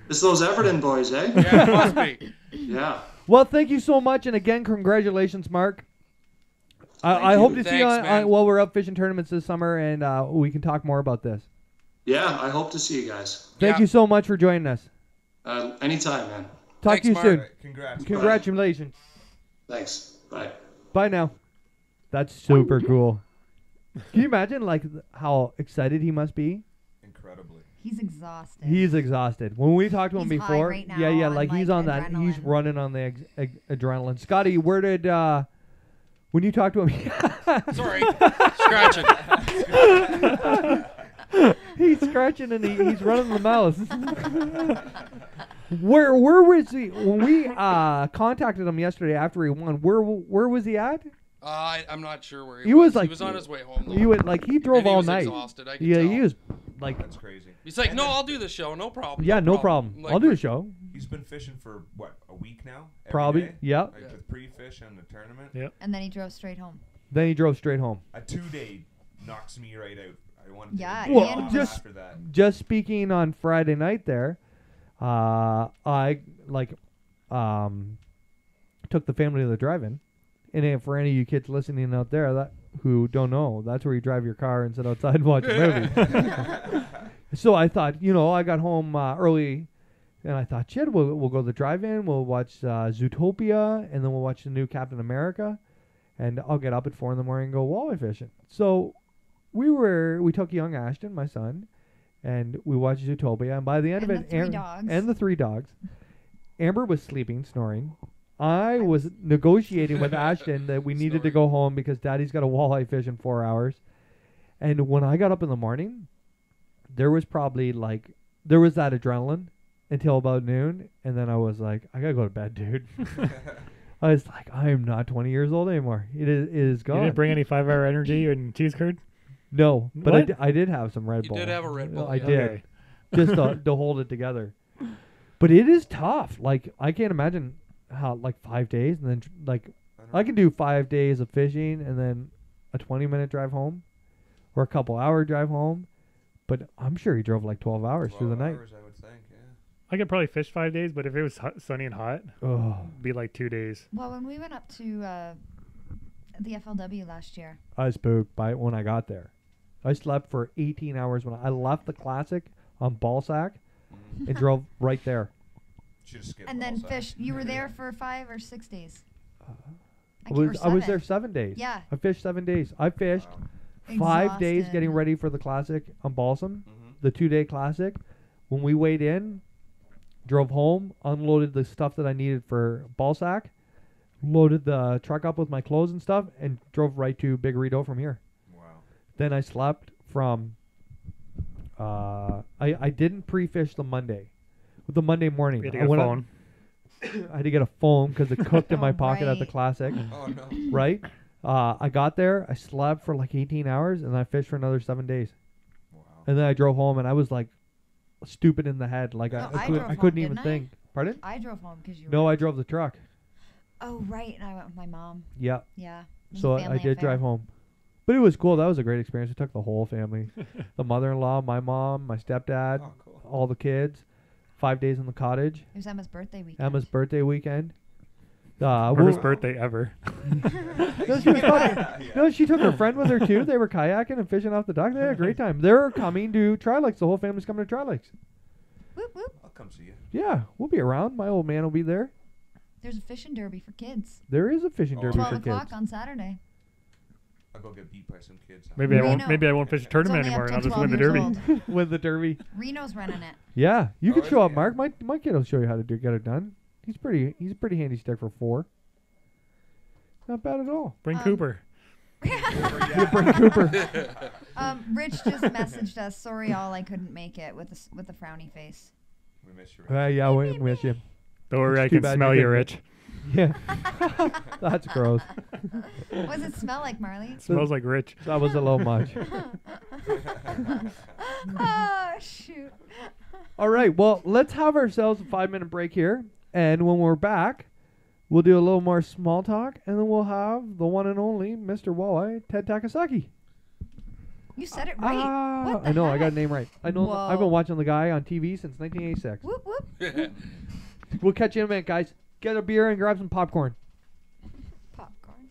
it's those Everton boys, eh? Yeah, it must be. Yeah. Well, thank you so much, and again, congratulations, Mark. I hope to see you Thanks, man. while we're out fishing tournaments this summer, and we can talk more about this. Yeah, I hope to see you guys. Thank Yeah. you so much for joining us. Anytime, man. Talk Thanks, to you Mark. soon. Congrats. Congratulations. Thanks. Bye. Bye now. That's super cool. Can you imagine how excited he must be? Incredibly. He's exhausted. He's exhausted. When we talked to him He's high before, right now yeah, on, like he's like, on that. He's adrenaline. running on the adrenaline. Scotty, where did when you talked to him? Sorry, scratching. He's scratching and he's running the mouse. Where was he when we contacted him yesterday after he won? Where was he at? I'm not sure where He was he was on his way home. Though. He would he drove And he all was night. exhausted, I could Yeah, tell. he was like That's crazy. He's like, And no, then I'll do the show, no problem. yeah, no problem. Like, I'll do a show. He's been fishing for what, a week now? Every Probably. day? Yeah. Like Yeah. with pre-fish and the tournament. Yeah. And then he drove straight home. Then he drove straight home. A 2-day knocks me right out. I wanted to Yeah, take a Well, day off just- after that. Just speaking on Friday night there, I took the family to the drive-in. And for any of you kids listening out there who don't know, that's where you drive your car and sit outside and watch a movie. So I thought, I got home early, and I thought, shit, we'll go to the drive-in, we'll watch Zootopia, and then we'll watch the new Captain America, and I'll get up at 4 in the morning and go walleye fishing. So we took young Ashton, my son, and we watched Zootopia, and by the end And of the it, three dogs. and the 3 dogs, Amber was sleeping, snoring. I was negotiating with Ashton that we needed to go home because Daddy's got a walleye fish in 4 hours. And when I got up in the morning, there was probably there was that adrenaline until about noon. And then I was like, I got to go to bed, dude. I was like, I am not 20 years old anymore. It is You gone. didn't bring any 5-hour energy and cheese curd? No, but What? I did have some Red You Bull. did have a Red Bull, I yeah. did. Okay. Just to hold it together. But it is tough. I can't imagine how 5 days and then I can do 5 days of fishing and then a 20-minute drive home or a couple-hour drive home. But I'm sure he drove 12 hours through the 12 night. hours, I would think, yeah. I could probably fish 5 days, but if it was sunny and hot, Oh, it'd be 2 days. Well, when we went up to the FLW last year, I was spooked by it when I got there. I slept for 18 hours when I left the Classic on Ballsack and drove right there. Should have skipped and then balls out. fished. You were there for 5 or 6 days. I was there 7 days. Yeah. I fished 7 days. I fished Wow. 5 days Exhausted. getting ready for the Classic on Balsam, Mhm. the 2-day Classic. When we weighed in, drove home, unloaded the stuff that I needed for Ballsack, loaded the truck up with my clothes and stuff, and drove right to Big Rito from here. Wow. Then I slept from. I didn't pre-fish the Monday. The Monday morning, We had to I get a went phone. I had to get a phone because it cooked in my Oh, pocket at the right. Classic. Oh, no. Right? I got there, I slept for 18 hours, and I fished for another 7 days. Wow. And then I drove home, and I was stupid in the head. I No, I couldn't, drove I home, couldn't even didn't I? think. Pardon? I drove home because you. No, were I drove the truck. Oh right, and I went with my mom. Yeah. Yeah. It was a So I family did affair. drive home. But it was cool. That was a great experience. We took the whole family. The mother-in-law, my mom, my stepdad, Oh, cool. all the kids. 5 days in the cottage. It was Emma's birthday weekend. Emma's birthday weekend. First birthday ever. No, she was fun. No, she took her friend with her too. They were kayaking and fishing off the dock. They had a great time. They're coming to Tri-Lakes. The whole family's coming to Tri-Lakes. Whoop whoop. I'll come see you. Yeah, we'll be around. My old man will be there. There's a fishing derby for kids. There is a fishing Oh, derby 12 for o'clock kids. on Saturday. I'll go get beat by some kids. Maybe I won't. Reno. Maybe I won't fish a tournament It's only anymore, up and I'll till just win the 12 derby. years With the derby. Reno's running it. Yeah, you Oh, could is show he? up, Mark. My kid will show you how to get it done. He's a pretty handy stick for 4. Not bad at all. Bring Cooper. Bring Cooper. Rich just messaged us. Sorry, all I couldn't make it with a frowny face. We miss you. Yeah, we miss you. Don't worry, It's I too can bad smell you you, couldn't Rich. Yeah. That's gross. What does it smell like, Marley? Smells like rich. That was a little much. Oh, shoot. All right. Well, let's have ourselves a 5-minute break here. And when we're back, we'll do a little more small talk. And then we'll have the one and only Mr. Walleye, Ted Takasaki. You said it right. What the I know. I got heck? a name right. I know. Whoa. I've been watching the guy on TV since 1986. Whoop, whoop. We'll catch you in a minute, guys. Get a beer and grab some popcorn. Popcorn.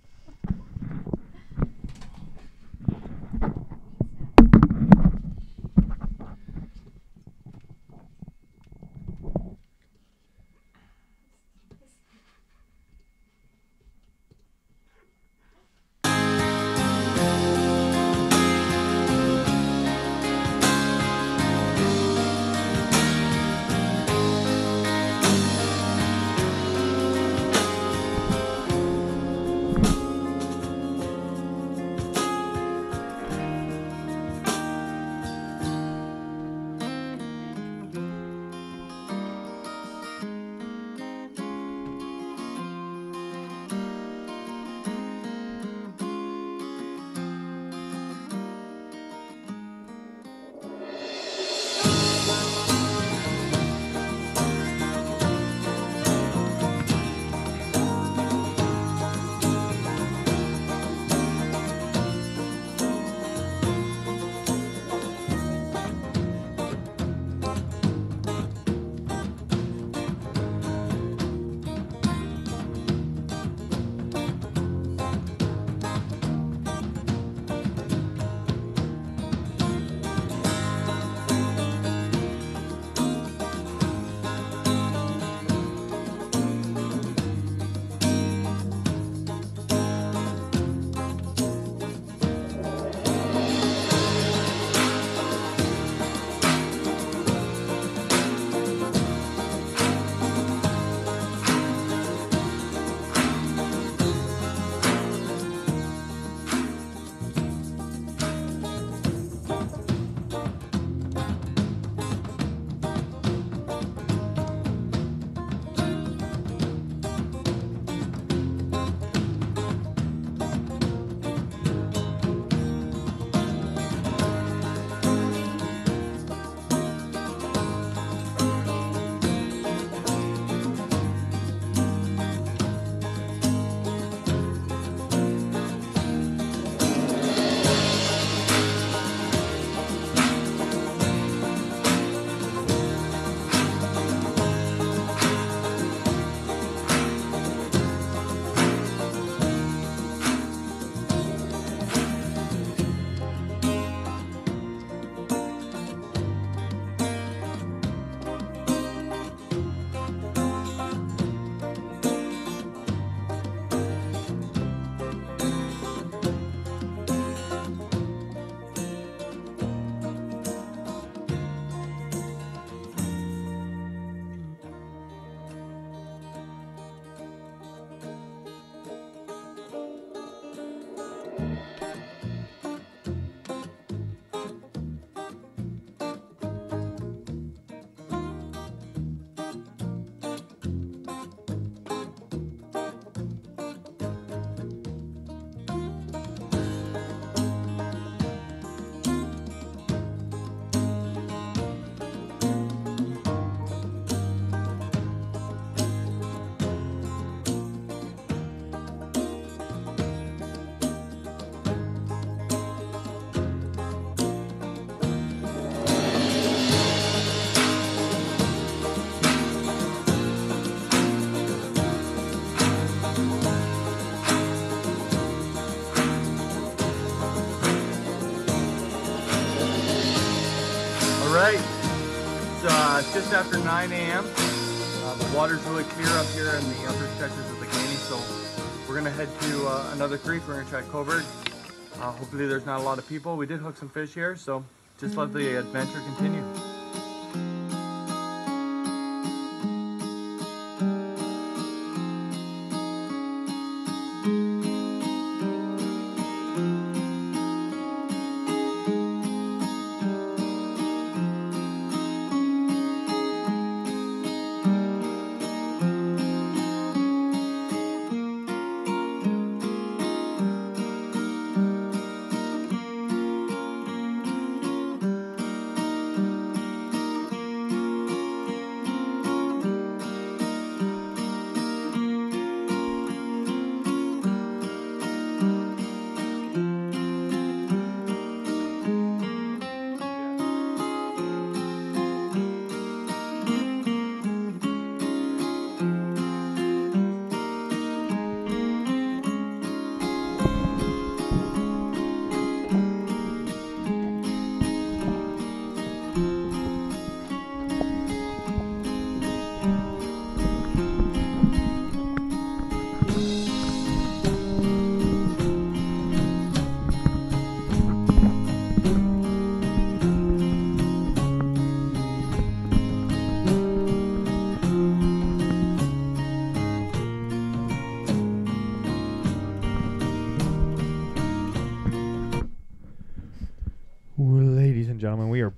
right. It's just after 9 a.m. The water's really clear up here in the upper stretches of the Caney, so we're gonna head to another creek. We're gonna try Coburg. Hopefully there's not a lot of people. We did hook some fish here, so just let the adventure continue.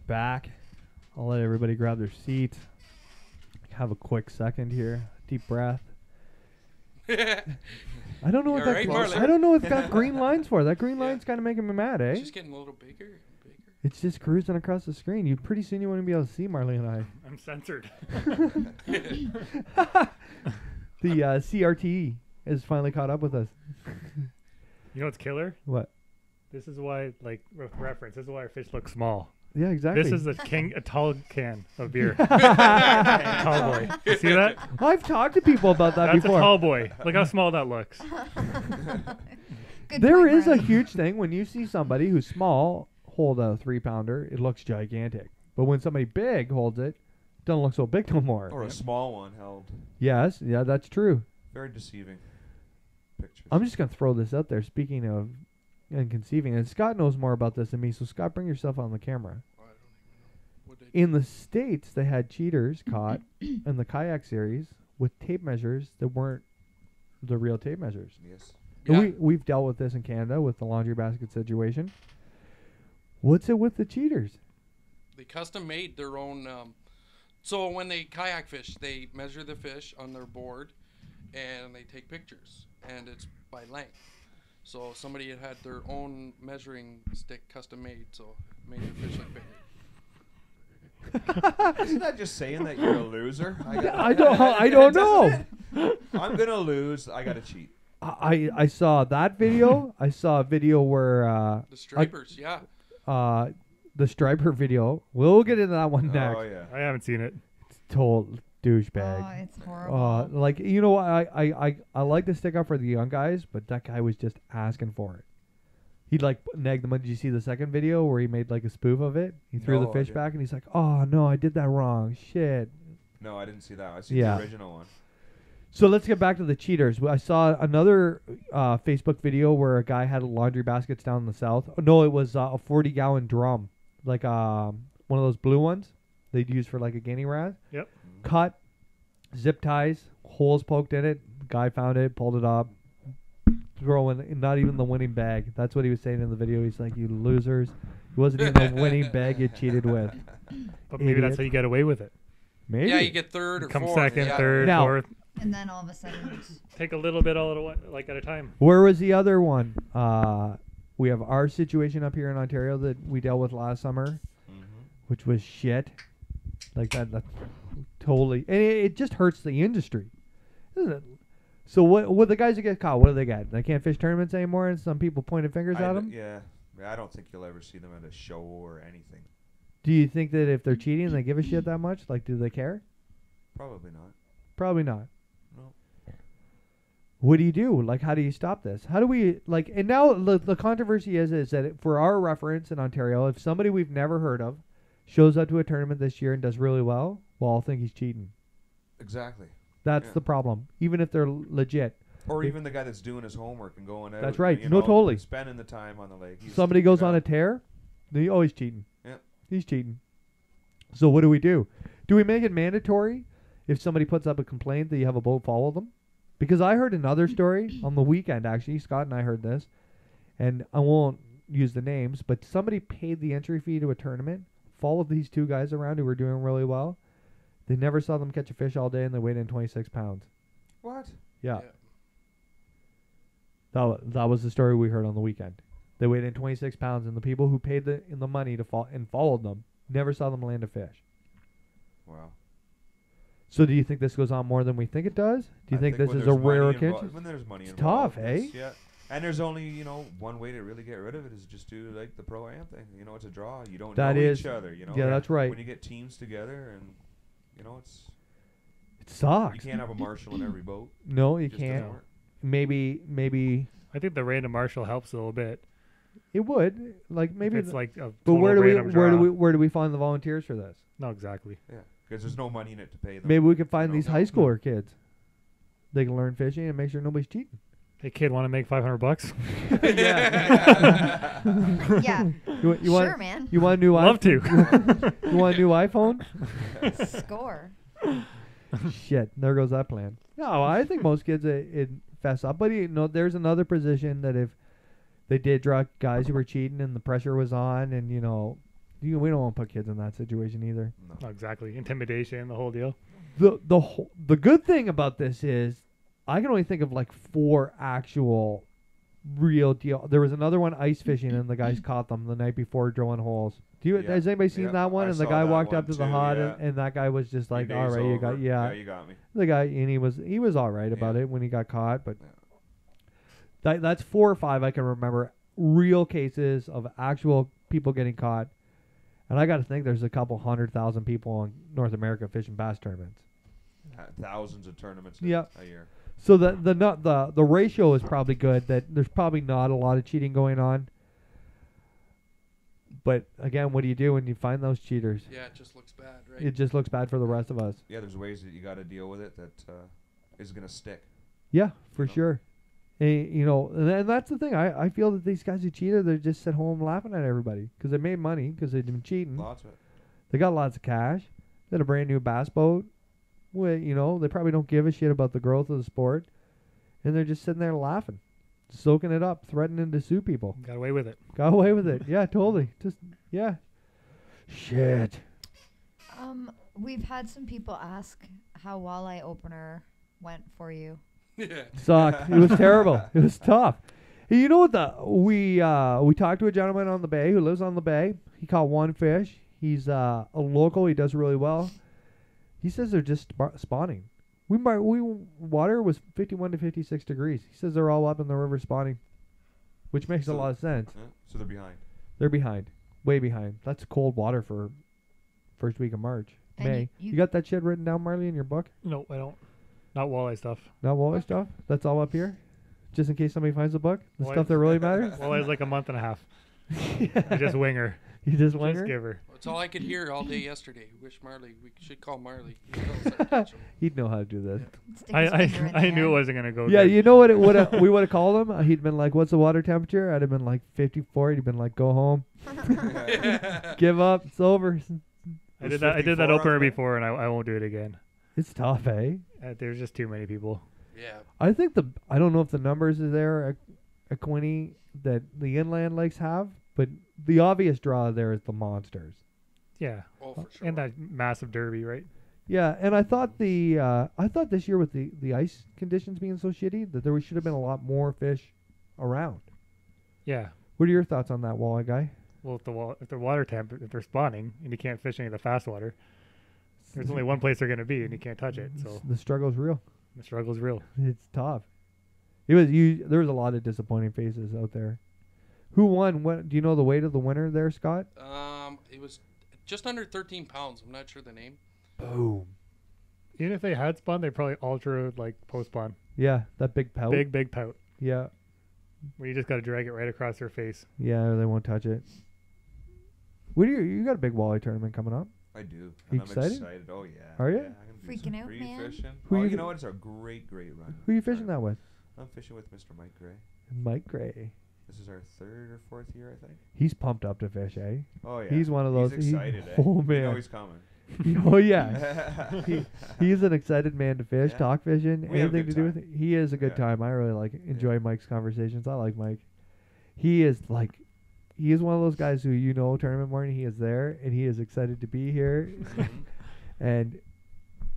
back. I'll let everybody grab their seat. Have a quick second here. Deep breath. I don't know what You that. alright, Marley? I don't know what got green lines for. That green line's kind of making me mad, eh? It's just getting a little bigger and bigger. It's just cruising across the screen. You pretty soon you won't be able to see Marley and I. I'm censored. The CRT has finally caught up with us. You know what's killer? What? This is why, like, reference. This is why our fish look small. Yeah, exactly. This is a tall can of beer. Tall boy. You see that? I've talked to people about that That's before. a tall boy. Look how small that looks. Good There point, is a Marley. huge thing when you see somebody who's small hold a 3-pounder, it looks gigantic. But when somebody big holds it, it doesn't look so big no more. Or a small one held. Yes, yeah, that's true. Very deceiving pictures. I'm just going to throw this out there. Speaking of and conceiving, and Scott knows more about this than me, so Scott, bring yourself on the camera. I don't even know what they In the States, they had cheaters caught in the kayak series with tape measures that weren't the real tape measures. Yes. And Yeah. we've dealt with this in Canada with the laundry basket situation. What's it with the cheaters? They custom made their own. So when they kayak fish, they measure the fish on their board, and they take pictures, and it's by length. So somebody had their own measuring stick custom made, so it made the fish look bigger. Isn't that just saying that you're a loser? I don't know. I'm gonna lose. I gotta cheat. I saw that video. I saw a video where The stripers, yeah. the striper video. We'll get into that one next. Oh yeah. I haven't seen it. Total Oh, douchebag. it's horrible. Like, you know, I like to stick up for the young guys, but that guy was just asking for it. He'd like nag them. Did you see the second video where he made like a spoof of it? He threw No, the I fish didn't. back and he's like, "Oh no, I did that wrong. Shit." No, I didn't see that. I see Yeah. the original one. So let's get back to the cheaters. I saw another Facebook video where a guy had laundry baskets down in the south. Oh, no, it was a 40-gallon drum, like one of those blue ones they'd use for like a guinea rat. Yep. Cut, zip ties, holes poked in it. Guy found it, pulled it up, throwing not even the winning bag. That's what he was saying in the video. He's like, "You losers." It wasn't even the winning bag you cheated with. But maybe Idiot. that's how you get away with it. Maybe. Yeah, you get third or Come fourth. second, yeah. third, Now- fourth. And then all of a sudden, it's- Take a little bit all at like at a time. Where was the other one? We have our situation up here in Ontario that we dealt with last summer, which was shit. Like that totally, and it just hurts the industry, isn't it? So what the guys that get caught? What do they get? They can't fish tournaments anymore, and some people pointing fingers at them. Yeah. I don't think you'll ever see them at a show or anything. Do you think that if they're cheating, they give a shit that much? Like, do they care? Probably not. Probably not. No. What do you do? Like, how do you stop this? How do we, like, and now the controversy is that for our reference in Ontario, if somebody we've never heard of shows up to a tournament this year and does really well, we'll all think he's cheating. Exactly. That's Yeah. the problem. Even if they're legit. Or If- even the guy that's doing his homework and going out. That's right. you No, know, totally. Spending the time on the lake. He's Somebody goes on a it. tear, he's always cheating. Yep. He's cheating. So what do we do? Do we make it mandatory if somebody puts up a complaint that you have a boat follow them? Because I heard another story on the weekend, actually. Scott and I heard this, and I won't use the names, but somebody paid the entry fee to a tournament, followed these two guys around who were doing really well. They never saw them catch a fish all day, and they weighed in 26 pounds. What? Yeah. That was the story we heard on the weekend. They weighed in 26 pounds, and the people who paid the money to followed them never saw them land a fish. Wow. So do you think this goes on more than we think it does? Do you I think this when is a there's money rare invo- occasion? When there's money It's involved, tough, eh? Yeah. And there's only, one way to really get rid of it is just do like the pro-am thing. It's a draw. You don't That know is- each other, yeah, that's right. When you get teams together and, It sucks. you can't have a marshal in every boat. No, you It just doesn't can't. work. Maybe I think the random marshal helps a little bit. it would. Like maybe. If it's like a but total where do random draw. we find the volunteers for this? No, exactly. Yeah. Because there's no money in it to pay them. Maybe we could find No, these no. high schooler kids. They can learn fishing and make sure nobody's cheating. Hey kid, want to make $500? yeah. You want Sure, man. You want a new Love to. You want a new iPhone? Score. Shit, there goes that plan. No, I think most kids fess up, but there's another position that if they did draw guys who were cheating and the pressure was on, and we don't want to put kids in that situation either. No. Oh, exactly. Intimidation, the whole deal. The good thing about this is I can only think of like 4 actual real deal. There was another one ice fishing, and the guys caught them the night before drilling holes. Yeah. Has anybody seen Yeah, that one? I And the saw guy that walked one up to the too, hut, yeah. and that guy was just like, Your all day's right, you over. got, yeah. You got me. The guy, and he was all right about Yeah. it when he got caught, but Yeah. that's 4 or 5 I can remember real cases of actual people getting caught. And I got to think there's a couple 100,000 people in North America fishing bass tournaments. Thousands of tournaments Yeah. a year. So the ratio is probably good. That there's probably not a lot of cheating going on. But again, what do you do when you find those cheaters? Yeah, it just looks bad, right? It just looks bad for the rest of us. Yeah, there's ways that you got to deal with it that is going to stick. Yeah, for You know? sure. And that's the thing. I feel that these guys who cheated, they're just at home laughing at everybody because they made money because they've been cheating. Lots of it. They got lots of cash. They had a brand new bass boat. Well, they probably don't give a shit about the growth of the sport, and they're just sitting there laughing, soaking it up, threatening to sue people. Got away with it. Got away with it. Yeah, totally. Just yeah. Shit. We've had some people ask how walleye opener went for you. Yeah. Sucked. It was terrible. It was tough. Hey, you know what? We talked to a gentleman on the bay who lives on the bay. He caught 1 fish. He's a local. He does really well. He says they're just spawning. Water was 51 to 56 degrees. He says they're all up in the river spawning, which makes a lot of sense. Yeah, so they're behind. They're behind, way behind. That's cold water for first week of March, And May. you- You got that shit written down, Marley, in your book? No, I don't. Not walleye stuff. Not walleye stuff? That's all up here? Just in case somebody finds the book? The Walleye- stuff that really matters? Walleye's like a month and a half. I just wing her. You just Just wonder? give her. That's all I could hear all day yesterday. Wish Marley. We should call Marley. He knows how to catch 'em. He'd know how to do this. Stick his finger in I the knew it air. wasn't gonna go. Yeah, good. you know what? We would have called him. He'd been like, "What's the water temperature?" I'd have been like 54. He'd been like, "Go home, give up, it's over." I did that. I did that 54 on opener the- before, and I won't do it again. It's tough, eh? There's just too many people. Yeah. I think I don't know if the numbers are there at Quinny that the inland lakes have, but the obvious draw there is the monsters. Yeah, Oh, for sure. and that massive derby, right? Yeah, and I thought this year with the ice conditions being so shitty that there should have been a lot more fish around. Yeah. What are your thoughts on that, walleye guy? Well, if the water temp, if they're spawning and you can't fish any of the fast water, there's only one place they're gonna be, and you can't touch it. So The struggle's real. the struggle's real. It's tough. There was a lot of disappointing faces out there. Who won? What do you know the weight of the winner there, Scott? It was just under 13 pounds. I'm not sure the name. Boom. Even if they had spawn, they probably ultra like post spawn. Yeah, that big pout. Big pout. Yeah, Where you just gotta drag it right across their face. yeah, they won't touch it. What do you got a big walleye tournament coming up? I do. You And excited? I'm excited. Oh, yeah. Are ya? Yeah, I'm gonna do Freaking some out, free man? fishing. Who Oh, you you g- know what? It's a great run. Who are you fishing that with? I'm fishing with Mr. Mike Gray. Mike Gray. This is our 3rd or 4th year, I think. He's pumped up to fish, eh? Oh, yeah. He's one of those- He's he- excited, eh? oh, You know man. he's coming. Oh yeah, he's an excited man to fish, Yeah. talk fishing, We have a anything to good do with time. it. He is a good Yeah. time. I really enjoy Mike's conversations. I like Mike. He is one of those guys who tournament morning he is there and he is excited to be here, and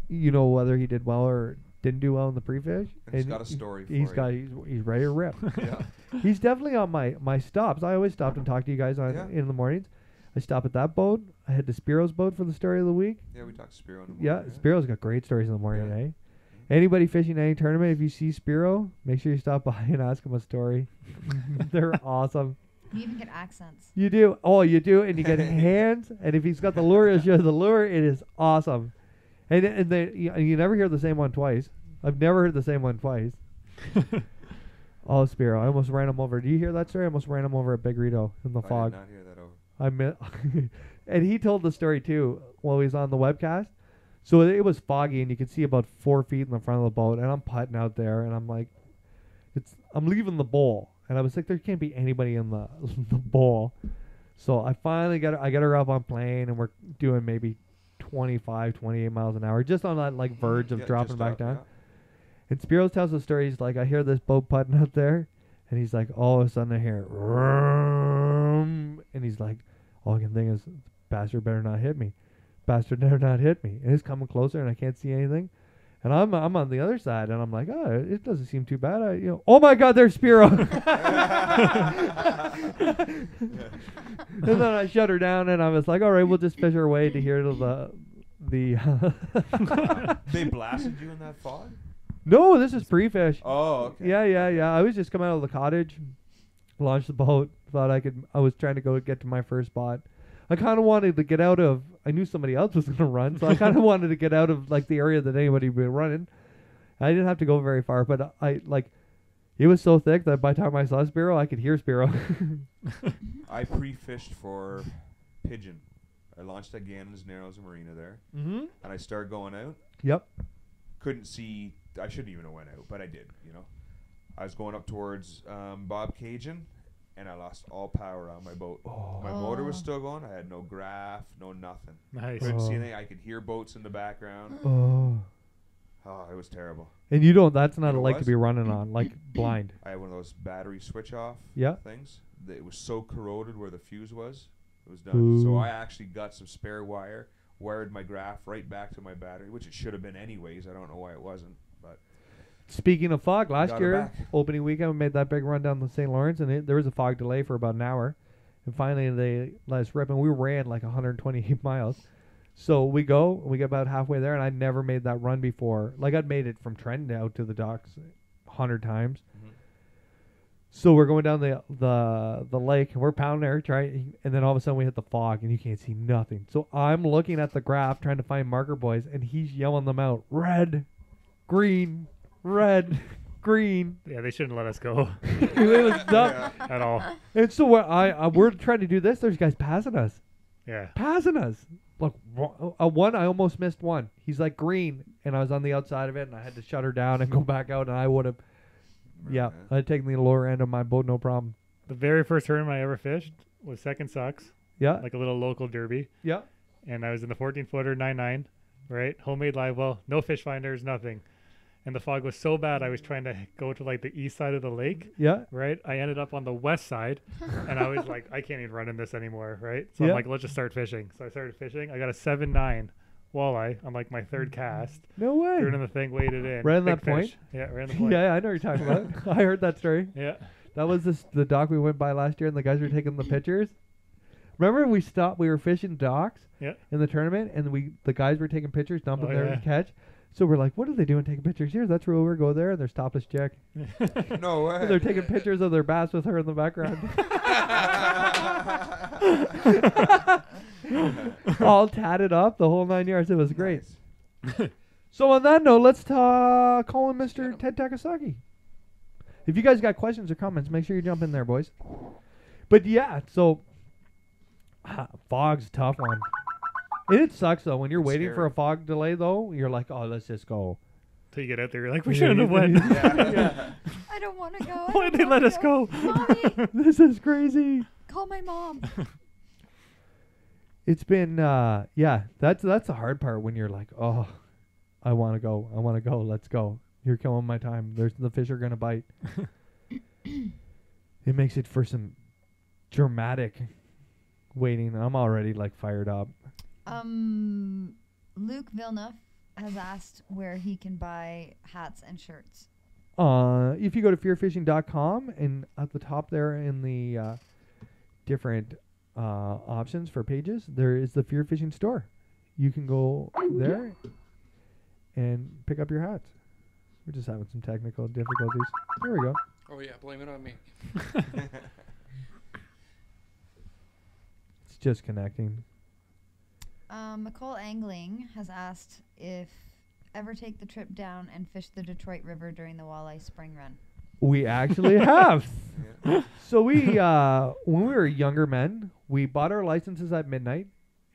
whether he did well or didn't do well in the pre-fish. And he's got a story for He's you. got he's ready to rip. Yeah. He's definitely on my stops. I always stop and talk to you guys Yeah. in the mornings. I stop at that boat. I head to Spiro's boat for the story of the week. Yeah, we talked Spiro in the Yeah, morning. Spiro's got great stories in the morning, Yeah. eh? Anybody fishing any tournament, if you see Spiro, make sure you stop by and ask him a story. They're awesome. You even get accents. You do. Oh, you do, and you get hands. And if he's got the lure, he'll show the lure. It is awesome. And you never hear the same one twice. I've never heard the same one twice. Oh, Spiro, I almost ran him over. Do you hear that story? I almost ran him over at Big Rito in the fog. I did not hear that over. And he told the story too while he was on the webcast. So it was foggy and you could see about 4 feet in the front of the boat, and I'm putting out there and I'm like, I'm leaving the bowl, and I was like, there can't be anybody in the the bowl. So I finally got her up on plane, and we're doing maybe 25, 28 miles an hour, just on that like verge of Yeah, dropping just back up, down. yeah. And Spiros tells the story. He's like, I hear this boat putting out there, and he's like, all of a sudden I hear, "Vroom," and he's like, All I can think is, bastard better not hit me. Bastard better not hit me. And it's coming closer, and I can't see anything. And I'm on the other side, and I'm like, oh, it doesn't seem too bad. Oh my God, there's Spiro. And then I shut her down, and I was like, all right, we'll just fish our way to here to the. They blasted you in that fog? No, this is pre-fish. Oh, okay. Yeah. I was just coming out of the cottage, launched the boat, thought I was trying to go get to my first spot. I kind of wanted to get out of. I knew somebody else was going to run, so I kind of wanted to get out of like the area that anybody would be running. I didn't have to go very far, but it was so thick that by the time I saw Spiro, I could hear Spiro. I pre-fished for pigeon. I launched at Gannon's Narrows Marina there, and I started going out. Yep. Couldn't see. I shouldn't even have went out, but I did. I was going up towards Bob Cajun. And I lost all power on my boat. My motor was still going. I had no graph, no nothing. Nice. Couldn't see anything. I could hear boats in the background. Oh, it was terrible. And you don't. That's not You a know lake what? to be running on, like blind. I had one of those battery switch off things. It was so corroded where the fuse was. It was done. Ooh. So I actually got some spare wire, wired my graph right back to my battery, which it should have been anyways. I don't know why it wasn't, but. Speaking of fog, last Got her year, back. opening weekend, we made that big run down the St. Lawrence, and there was a fog delay for about an hour. And finally, they let us rip, and we ran like 128 miles. So we get about halfway there, and I'd never made that run before. Like, I'd made it from Trenton out to the docks 100 times. So we're going down the lake, and we're pounding there, and then all of a sudden we hit the fog, and you can't see nothing. So I'm looking at the graph, trying to find marker buoys, and he's yelling them out, red, green, red, green. Yeah, they shouldn't let us go It was dumb. at all. And so we're trying to do this. There's guys passing us. Yeah. Passing us. Look, one, I almost missed one. He's like green, and I was on the outside of it, and I had to shut her down and go back out, and I would have, I'd taken the lower end of my boat, no problem. The very first tournament I ever fished was Second Sucks, Yeah. like a little local derby. Yeah. And I was in the 14-footer 9.9, right? Homemade live well, no fish finders, nothing. And the fog was so bad, I was trying to go to like the east side of the lake. Yeah. Right. I ended up on the west side, and I was like, I can't even run in this anymore. Right. So Yeah. I'm like, let's just start fishing. So I started fishing. I got a 7.9 walleye on like my third cast. No way. Threw it in the thing, waded in. Right on Big that point? fish. Yeah, right on the point. Yeah, I know what you're talking about. I heard that story. Yeah. That was the dock we went by last year, and the guys were taking the pictures. Remember we stopped? We were fishing docks Yeah. in the tournament, and the guys were taking pictures, dumping Oh, their yeah. catch. So we're like, what are they doing taking pictures here? That's where we go there, and there's topless chick. No way. And they're taking pictures of their bass with her in the background. All tatted up, the whole 9 yards. It was great. Nice. So on that note, let's call in Mr. Ted Takasaki. If you guys got questions or comments, make sure you jump in there, boys. But yeah, so fog's a tough one. And it sucks though when you're It's waiting for a scary. fog delay though. You're like, oh, let's just go. Till you get out there, you're like, we shouldn't have went. Yeah. I don't want to go. Why did they let us go? Mommy, This is crazy. call my mom. It's been that's the hard part when you're like, oh, I want to go, let's go. You're killing my time. The fish are gonna bite. It makes it for some dramatic waiting. I'm already like fired up. Luke Villeneuve has asked where he can buy hats and shirts. If you go to fearfishing.com and at the top there in the different options for pages, there is the Fear Fishing store. You can go there and pick up your hats. We're just having some technical difficulties. There we go. Oh yeah, blame it on me. It's just connecting. McCall Angling has asked if ever take the trip down and fish the Detroit River during the walleye spring run. We actually have. Yeah. So we, when we were younger men, we bought our licenses at midnight,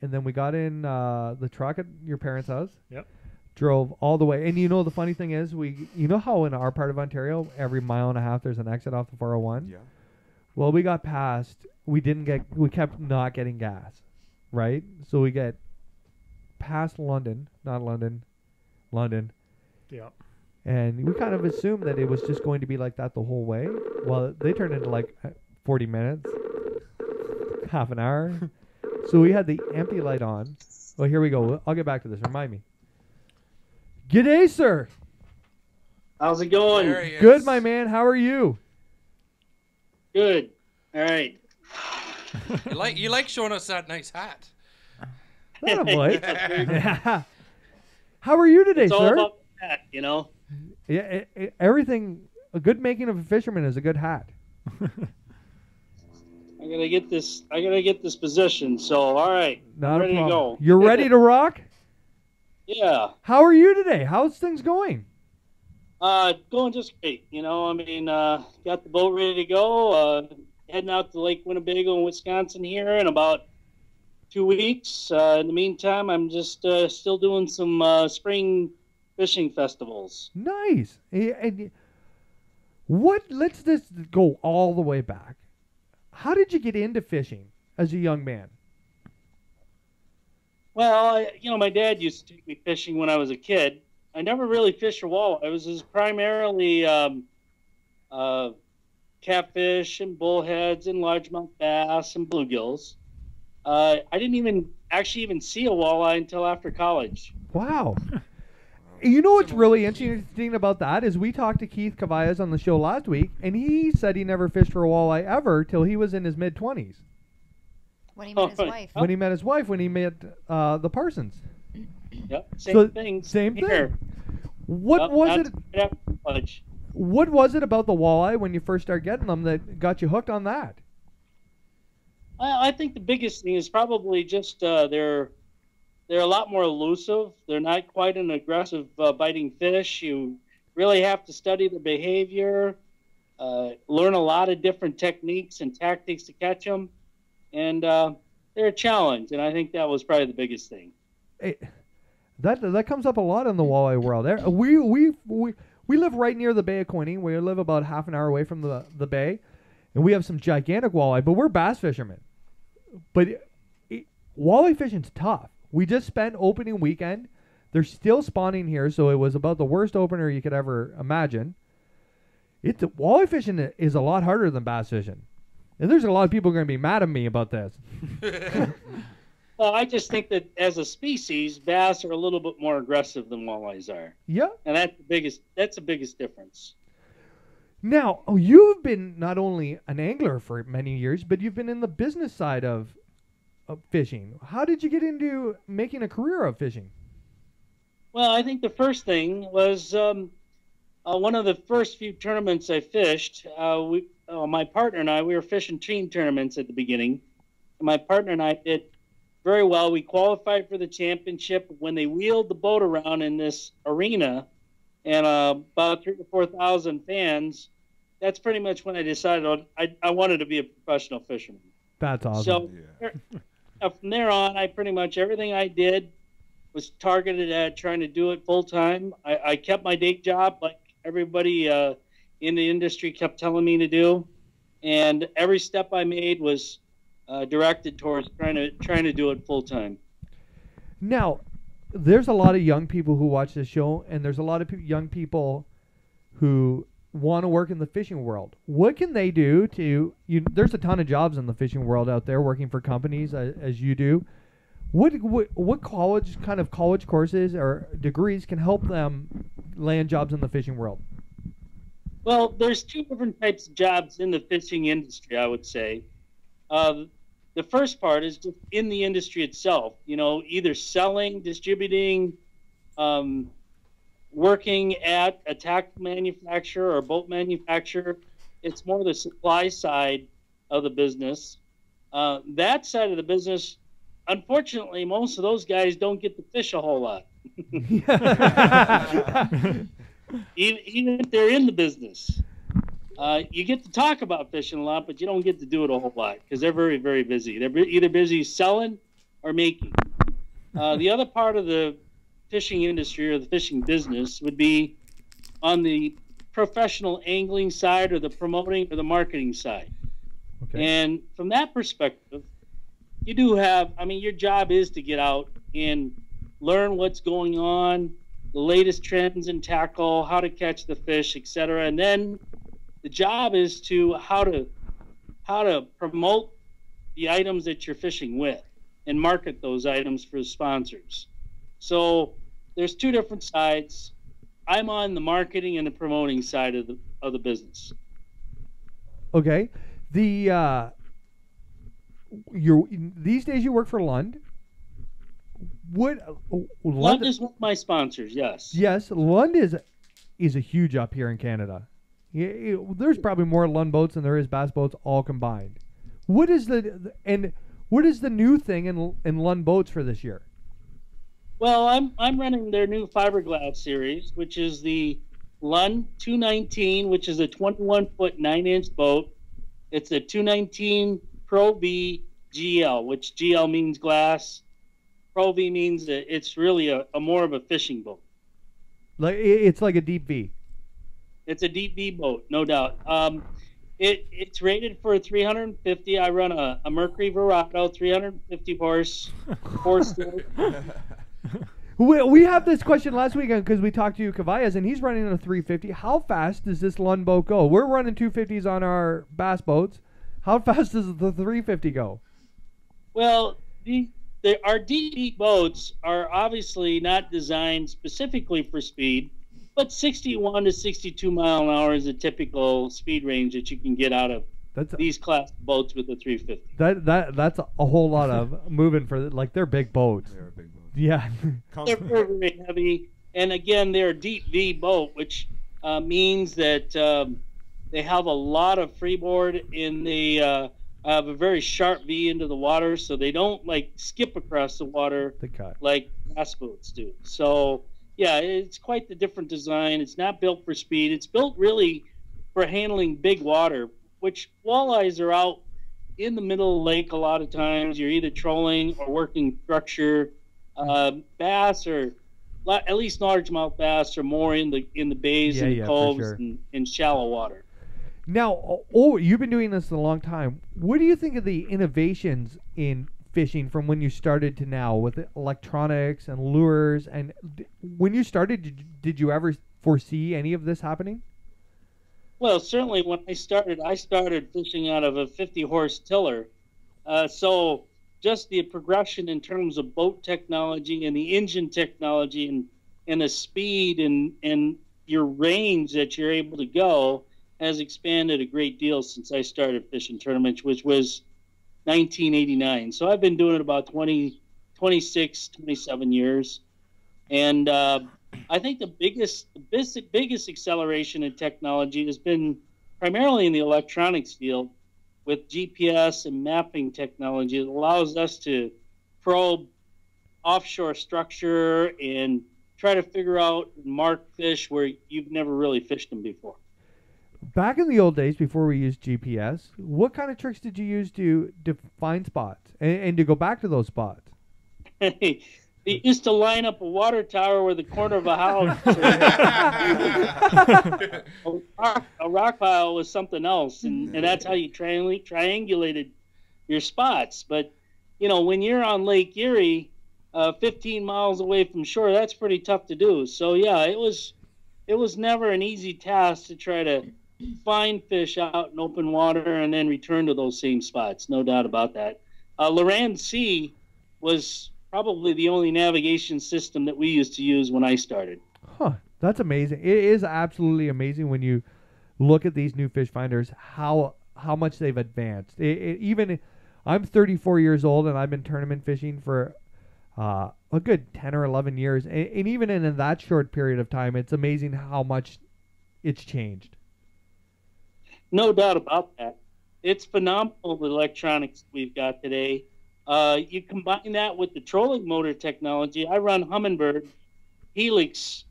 and then we got in the truck at your parents' house. Yep. Drove all the way, and you know the funny thing is, you know how in our part of Ontario, every mile and a half there's an exit off the 401. Yeah. Well, we got past. We kept not getting gas, right? So we get past London, not London, London. Yeah. And we kind of assumed that it was just going to be like that the whole way. Well, they turned into like 40 minutes, half an hour. So we had the empty light on. Well, here we go. I'll get back to this. Remind me. G'day, sir. How's it going? There he is. Good, my man. How are you? Good. All right. You like showing us that nice hat. That I'm like. Yeah. How are you today, It's all sir? about that, you know. Yeah, everything. A good making of a fisherman is a good hat. I gotta get this position. So, all right. Not I'm a ready to problem. go. You're ready to rock? Yeah. How are you today? How's things going? Going just great. You know, I mean, got the boat ready to go. Heading out to Lake Winnebago in Wisconsin here in about 2 weeks. In the meantime, I'm just still doing some spring fishing festivals. Nice. And let's just go all the way back. How did you get into fishing as a young man? Well, my dad used to take me fishing when I was a kid. I never really fished for walleye. It was primarily catfish and bullheads and largemouth bass and bluegills. I didn't even see a walleye until after college. Wow. You know what's really interesting about that is we talked to Keith Cavanaugh on the show last week, and he said he never fished for a walleye ever till he was in his mid-20s. When he met his wife. When he met his wife, when he met the Parsons. Yep, same So, thing. same here. thing. What was That's it? right after college. What was it about the walleye when you first started getting them that got you hooked on that? I think the biggest thing is probably just they're a lot more elusive. They're not quite an aggressive biting fish. You really have to study the behavior, learn a lot of different techniques and tactics to catch them, and they're a challenge. And I think that was probably the biggest thing. That comes up a lot in the walleye world. We live right near the Bay of Quinte. We live about half an hour away from the bay, and we have some gigantic walleye. But we're bass fishermen. But walleye fishing's tough. We just spent opening weekend. They're still spawning here, so it was about the worst opener you could ever imagine. Walleye fishing is a lot harder than bass fishing, and there's a lot of people going to be mad at me about this. Well, I just think that as a species, bass are a little bit more aggressive than walleyes are. Yeah. And that's the biggest difference. Now, you've been not only an angler for many years, but you've been in the business side of fishing. How did you get into making a career of fishing? Well, I think the first thing was one of the first few tournaments I fished. My partner and I, we were fishing team tournaments at the beginning. And my partner and I did very well. We qualified for the championship. When they wheeled the boat around in this arena and about 3,000 to 4,000 fans, that's pretty much when I decided I wanted to be a professional fisherman. That's awesome. So from there on, pretty much everything I did was targeted at trying to do it full time. I kept my day job like everybody in the industry kept telling me to do, and every step I made was directed towards trying to do it full time. Now, there's a lot of young people who watch this show, and there's a lot of young people who want to work in the fishing world. What can they do to there's a ton of jobs in the fishing world out there working for companies as you do. What college courses or degrees can help them land jobs in the fishing world? Well, there's two different types of jobs in the fishing industry, I would say. The first part is just in the industry itself, either selling, distributing, working at a tackle manufacturer or boat manufacturer. It's more the supply side of the business. That side of the business, unfortunately, most of those guys don't get to fish a whole lot. Even if they're in the business. You get to talk about fishing a lot, but you don't get to do it a whole lot because they're very, very busy. They're either busy selling or making. The other part of the fishing industry or the fishing business would be on the professional angling side or the promoting or the marketing side. Okay. And from that perspective, you do have, your job is to get out and learn what's going on, the latest trends in tackle, how to catch the fish, etc. And then the job is to how to promote the items that you're fishing with. and market those items for sponsors. So there's two different sides. I'm on the marketing and the promoting side of the business. Okay. These days you work for Lund. What Lund is one of my sponsors, yes. Yes, Lund is a huge up here in Canada. There's probably more Lund boats than there is bass boats all combined. What is the new thing in Lund boats for this year? Well, I'm running their new fiberglass series, which is the Lund 219, which is a 21-foot 9-inch boat. It's a 219 Pro V GL, which GL means glass. Pro V means that it's really a more of a fishing boat. Like it's like a deep V. It's a deep V boat, no doubt. It's rated for 350. I run a Mercury Verado, 350 horse. We have this question last weekend because we talked to Cavallas, and he's running a 350. How fast does this Lund boat go? We're running 250s on our bass boats. How fast does the 350 go? Well, our deep boats are obviously not designed specifically for speed, but 61 to 62 mile an hour is a typical speed range that you can get out of these class boats with the 350. That's a whole lot of moving for they're big boats. They're a big boat. Yeah. They're very, very heavy, and again, they're a deep V boat, which means that they have a lot of freeboard, and they have a very sharp V into the water, so they don't skip across the water like bass boats do. So yeah, it's quite the different design. It's not built for speed. It's built really for handling big water, which walleyes are out in the middle of the lake a lot of times. You're either trolling or working structure. Bass, or at least largemouth bass, are more in the bays and coves and shallow water. Now, you've been doing this a long time. What do you think of the innovations in fishing from when you started to now with electronics and lures? And when you started, did you ever foresee any of this happening? Well, certainly when I started fishing out of a 50-horse tiller. So just the progression in terms of boat technology and the engine technology and the speed and your range that you're able to go has expanded a great deal since I started fishing tournaments, which was 1989. So I've been doing it about 26, 27 years. And I think the biggest acceleration in technology has been primarily in the electronics field, with GPS and mapping technology. It allows us to probe offshore structure and try to figure out and mark fish where you've never really fished them before. Back in the old days, before we used GPS, what kind of tricks did you use to find spots and to go back to those spots? They used to line up a water tower with the corner of a house. A rock pile was something else, and that's how you triangulated your spots. But, when you're on Lake Erie, 15 miles away from shore, that's pretty tough to do. So, yeah, it was never an easy task to try to find fish out in open water and then return to those same spots. No doubt about that. Loran Sea was probably the only navigation system that we used to use when I started. Huh, that's amazing. It is absolutely amazing when you look at these new fish finders, how much they've advanced. Even I'm 34 years old, and I've been tournament fishing for a good 10 or 11 years. And even in that short period of time, it's amazing how much it's changed. No doubt about that. It's phenomenal, the electronics we've got today. You combine that with the trolling motor technology. I run Humminbird Helix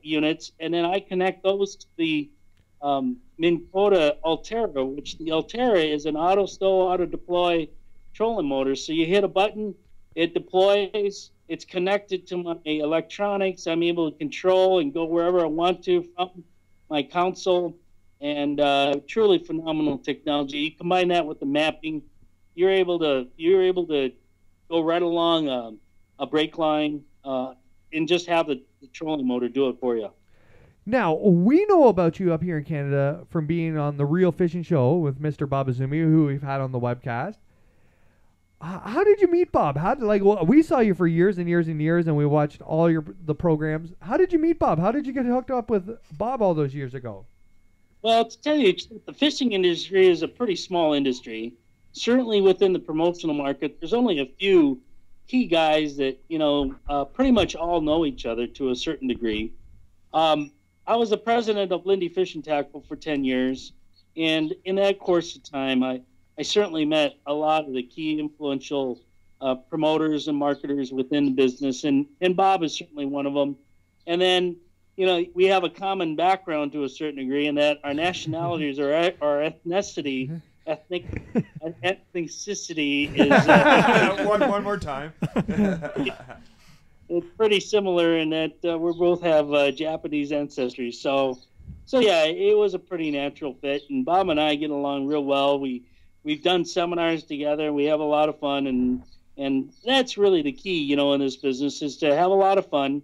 units, and then I connect those to the Minn Kota Altera, which the Altera is an auto-stow, auto-deploy trolling motor. So you hit a button, it deploys, it's connected to my electronics. I'm able to control and go wherever I want to from my console, and truly phenomenal technology. You combine that with the mapping, you're able to go right along a brake line and just have the trolling motor do it for you. Now, we know about you up here in Canada from being on the Real Fishing Show with Mr. Babazumi, who we've had on the webcast. How did you meet Bob? How did we saw you for years and years and years, and we watched all the programs. How did you meet Bob? How did you get hooked up with Bob all those years ago? Well, to tell you, the fishing industry is a pretty small industry. Certainly within the promotional market, there's only a few key guys that pretty much all know each other to a certain degree. I was the president of Lindy Fish and Tackle for 10 years, and in that course of time, I certainly met a lot of the key influential promoters and marketers within the business, and Bob is certainly one of them. And then, we have a common background to a certain degree in that our nationalities or our ethnicity, ethnicity is one more time. It's pretty similar in that we both have Japanese ancestry. So yeah, it was a pretty natural fit, and Bob and I get along real well. We've done seminars together. We have a lot of fun, and that's really the key, in this business is to have a lot of fun.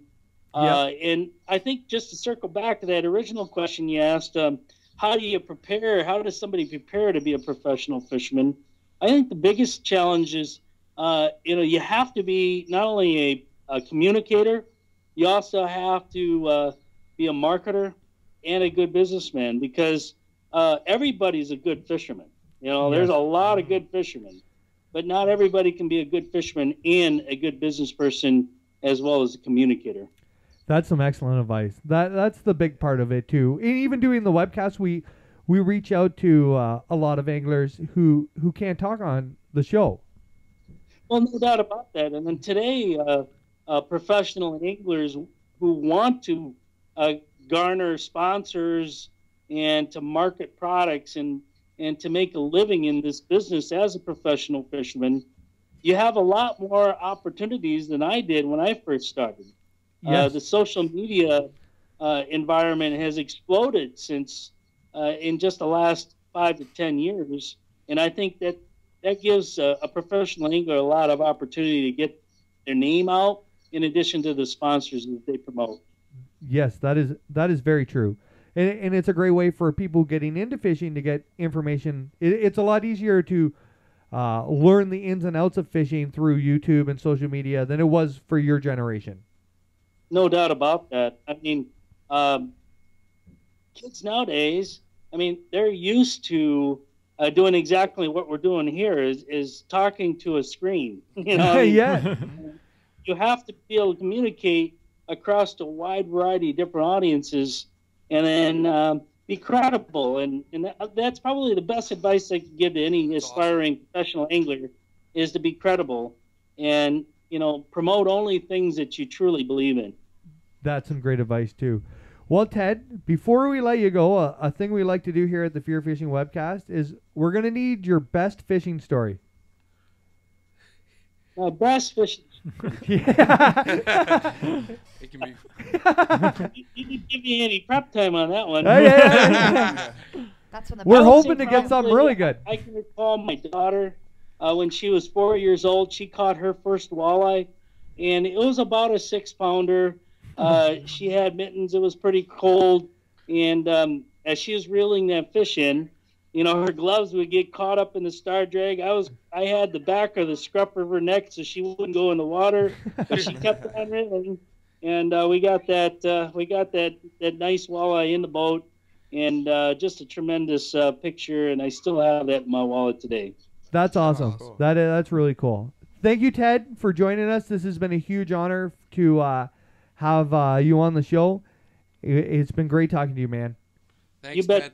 And I think just to circle back to that original question you asked, how do you prepare? How does somebody prepare to be a professional fisherman? I think the biggest challenge is, you have to be not only a communicator, you also have to be a marketer and a good businessman, because everybody's a good fisherman. There's a lot of good fishermen, but not everybody can be a good fisherman and a good business person as well as a communicator. That's some excellent advice. That's the big part of it too. And even doing the webcast, we reach out to a lot of anglers who can't talk on the show. Well, no doubt about that. And then today, professional anglers who want to garner sponsors and to market products and to make a living in this business as a professional fisherman, you have a lot more opportunities than I did when I first started. Yes. The social media environment has exploded since in just the last 5 to 10 years. And I think that gives a professional angler a lot of opportunity to get their name out in addition to the sponsors that they promote. Yes, that is very true. And it's a great way for people getting into fishing to get information. It's a lot easier to learn the ins and outs of fishing through YouTube and social media than it was for your generation. No doubt about that. I mean, kids nowadays, they're used to doing exactly what we're doing here is talking to a screen. Yeah. You have to be able to communicate across a wide variety of different audiences, and then be credible. And that's probably the best advice I could give to any aspiring professional angler is to be credible and, promote only things that you truly believe in. That's some great advice too. Well, Ted, before we let you go, a thing we like to do here at the Fear Fishing webcast is we're going to need your best fishing story. Best fishing. Yeah. It can be. You didn't give me any prep time on that one. Yeah. That's when the We're best hoping to thing get something really good. I can recall my daughter when she was 4 years old. She caught her first walleye, and it was about a 6-pounder. She had mittens. It was pretty cold, and as she was reeling that fish in, her gloves would get caught up in the star drag. I had the back of the scruff of her neck so she wouldn't go in the water, but she kept on reeling, and we got that nice walleye in the boat, and just a tremendous picture, and I still have that in my wallet today. That's awesome. Cool. That's really cool. Thank you, Ted, for joining us. This has been a huge honor to have you on the show. It's been great talking to you, man. Thanks, You bet. Ted.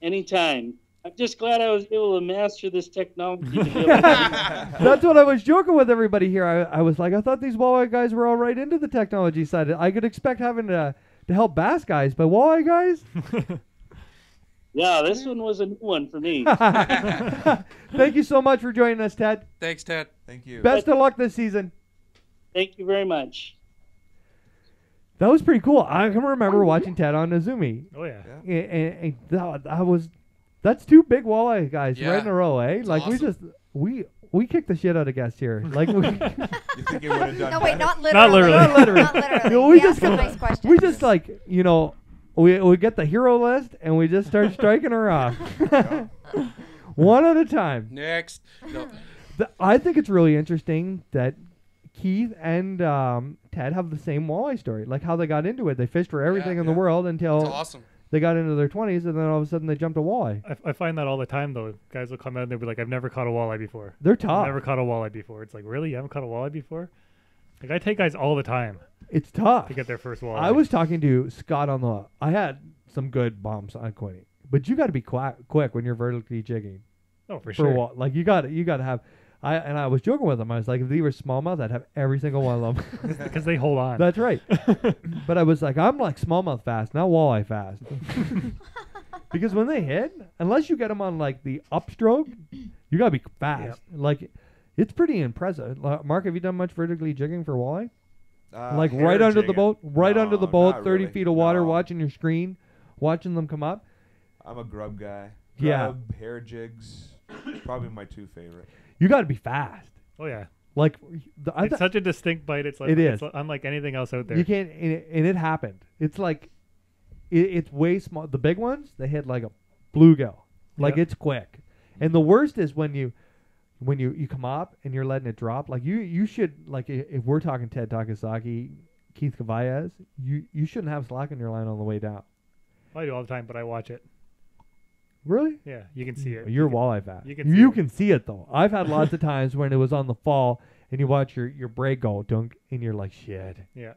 Anytime. I'm just glad I was able to master this technology. To be able to That's what I was joking with everybody here. I was like, I thought these walleye guys were all right into the technology side. I could expect having to help bass guys, but walleye guys? Yeah, this one was a new one for me. Thank you so much for joining us, Ted. Thanks, Ted. Thank you. Best of luck this season. Thank you very much. That was pretty cool. I can remember watching Ted on Azumi. Oh, yeah. And that's two big walleye guys Yeah. right in a row, eh? It's Like awesome. we kicked the shit out of guests here. Like we, You think it would have done No, wait, better? not literally. literally. Not literally. Not literally. No, we asked some nice questions. we just we get the hero list and we just start striking her off. One at a time. Next. No. I think it's really interesting that Keith and Ted have the same walleye story, like how they got into it. They fished for everything in the world until It's awesome. they got into their 20s, and then all of a sudden they jumped a walleye. I find that all the time though. Guys will come out and they'll be like, "I've never caught a walleye before." They're I've tough. never caught a walleye before. It's like, really? You haven't caught a walleye before? Like, I take guys all the time It's tough. to get their first walleye. I was talking to Scott on the. I had some good bombs on Quinny, but you got to be quick when you're vertically jigging. Oh, for For sure. like you got to have. I was joking with them. I was like, if they were smallmouth, I'd have every single one of them. Because they hold on. That's right. But I was like, I'm like smallmouth fast, not walleye fast. Because when they hit, unless you get them on like the upstroke, you gotta be fast. Like, it's pretty impressive. Mark, have you done much vertically jigging for walleye? Like hair right under the jigging. boat, under the No, boat, not 30 really. feet of water, No. watching your screen, watching them come up. I'm a grub guy. Yeah. Grub, hair jigs, probably my two favorite. You got to be fast. Oh yeah. Like, It's such a distinct bite. It's like It is. It's unlike anything else out there. you can't, and it happened. It's like, it's way small. The big ones, they hit like a bluegill. Like, Yep. it's quick. And the worst is when you come up and you're letting it drop. Like, you should, like, if we're talking Ted Takasaki, Keith Cavanaugh, you shouldn't have slack in your line on the way down. I do all the time, but I watch it. Really? Yeah, you can see it. You're walleye fast. you can see it. can see it though. I've had lots of times when it was on the fall and you watch your braid go dunk and you're like, shit. Yeah.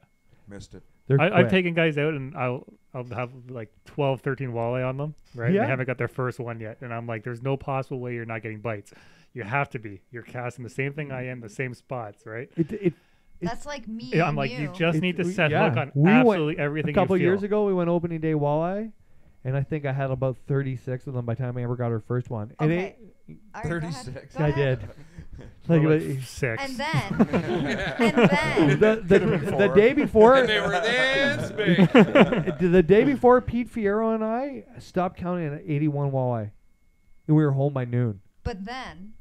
Missed it. They're I've quick. taken guys out and I'll have like 12, 13 walleye on them, right? Yeah. They haven't got their first one yet. And I'm like, there's no possible way you're not getting bites. You have to be. You're casting the same thing I am, the same spots, right? That's like me. Yeah, I'm and like, you. you just need to set yeah. hook on We went absolutely everything A couple you feel. years ago, we went opening day walleye, and I think I had about 36 of them by the time I ever got our first one. And Okay. it, All right, go ahead. 36. Go I ahead. did. Or Like, like 6. And then, the day before, And they were this big. the day before, Pete Fierro and I stopped counting at 81 walleye, and we were home by noon. but then,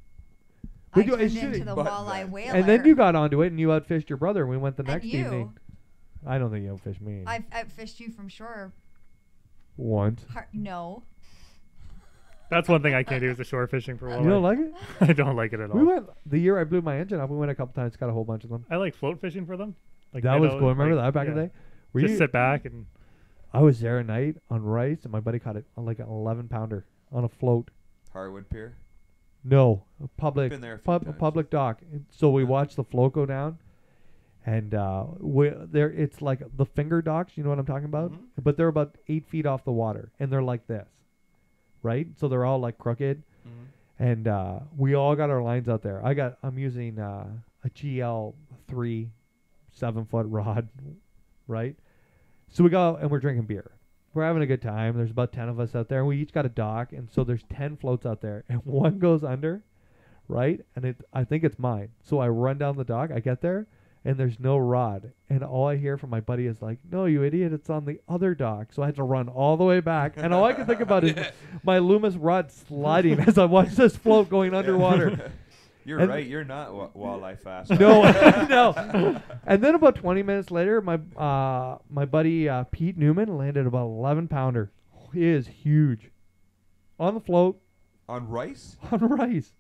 We I do- turned it's into shitty. the But walleye then. whaler. And then you got onto it, and you outfished your brother. And we went the And next you. evening. I don't think you outfished me I fished you from shore. once. No. That's one thing I can't do is the shore fishing for walleye. You don't like it? I don't like it at all. We went the year I blew my engine up. We went a couple times, got a whole bunch of them. I like float fishing for them. Like That was minnow, cool. Remember like, that back in the yeah. day? Were Just you? sit back and I was there at night on rice, and my buddy caught it on like an 11-pounder on a float. Harwood Pier. No, a public Been there a few times. public dock. And so we watched the float go down, and it's like the finger docks. You know what I'm talking about? Mhm. But they're about 8 feet off the water, and they're like this, right? So they're all like crooked, and we all got our lines out there. I'm using a GL3 7-foot rod, right? So we go and we're drinking beer. We're having a good time. There's about 10 of us out there, and we each got a dock, and so there's 10 floats out there, and one goes under, right? And I think it's mine. So I run down the dock. I get there, and there's no rod, and all I hear from my buddy is like, "No, you idiot! It's on the other dock." So I had to run all the way back, and all I can think about is my Loomis rod sliding as I watch this float going underwater. You're And- right. You're not walleye fast. No, no. And then about 20 minutes later, my buddy Pete Newman landed about 11-pounder. He is huge. On the float, On rice? on rice.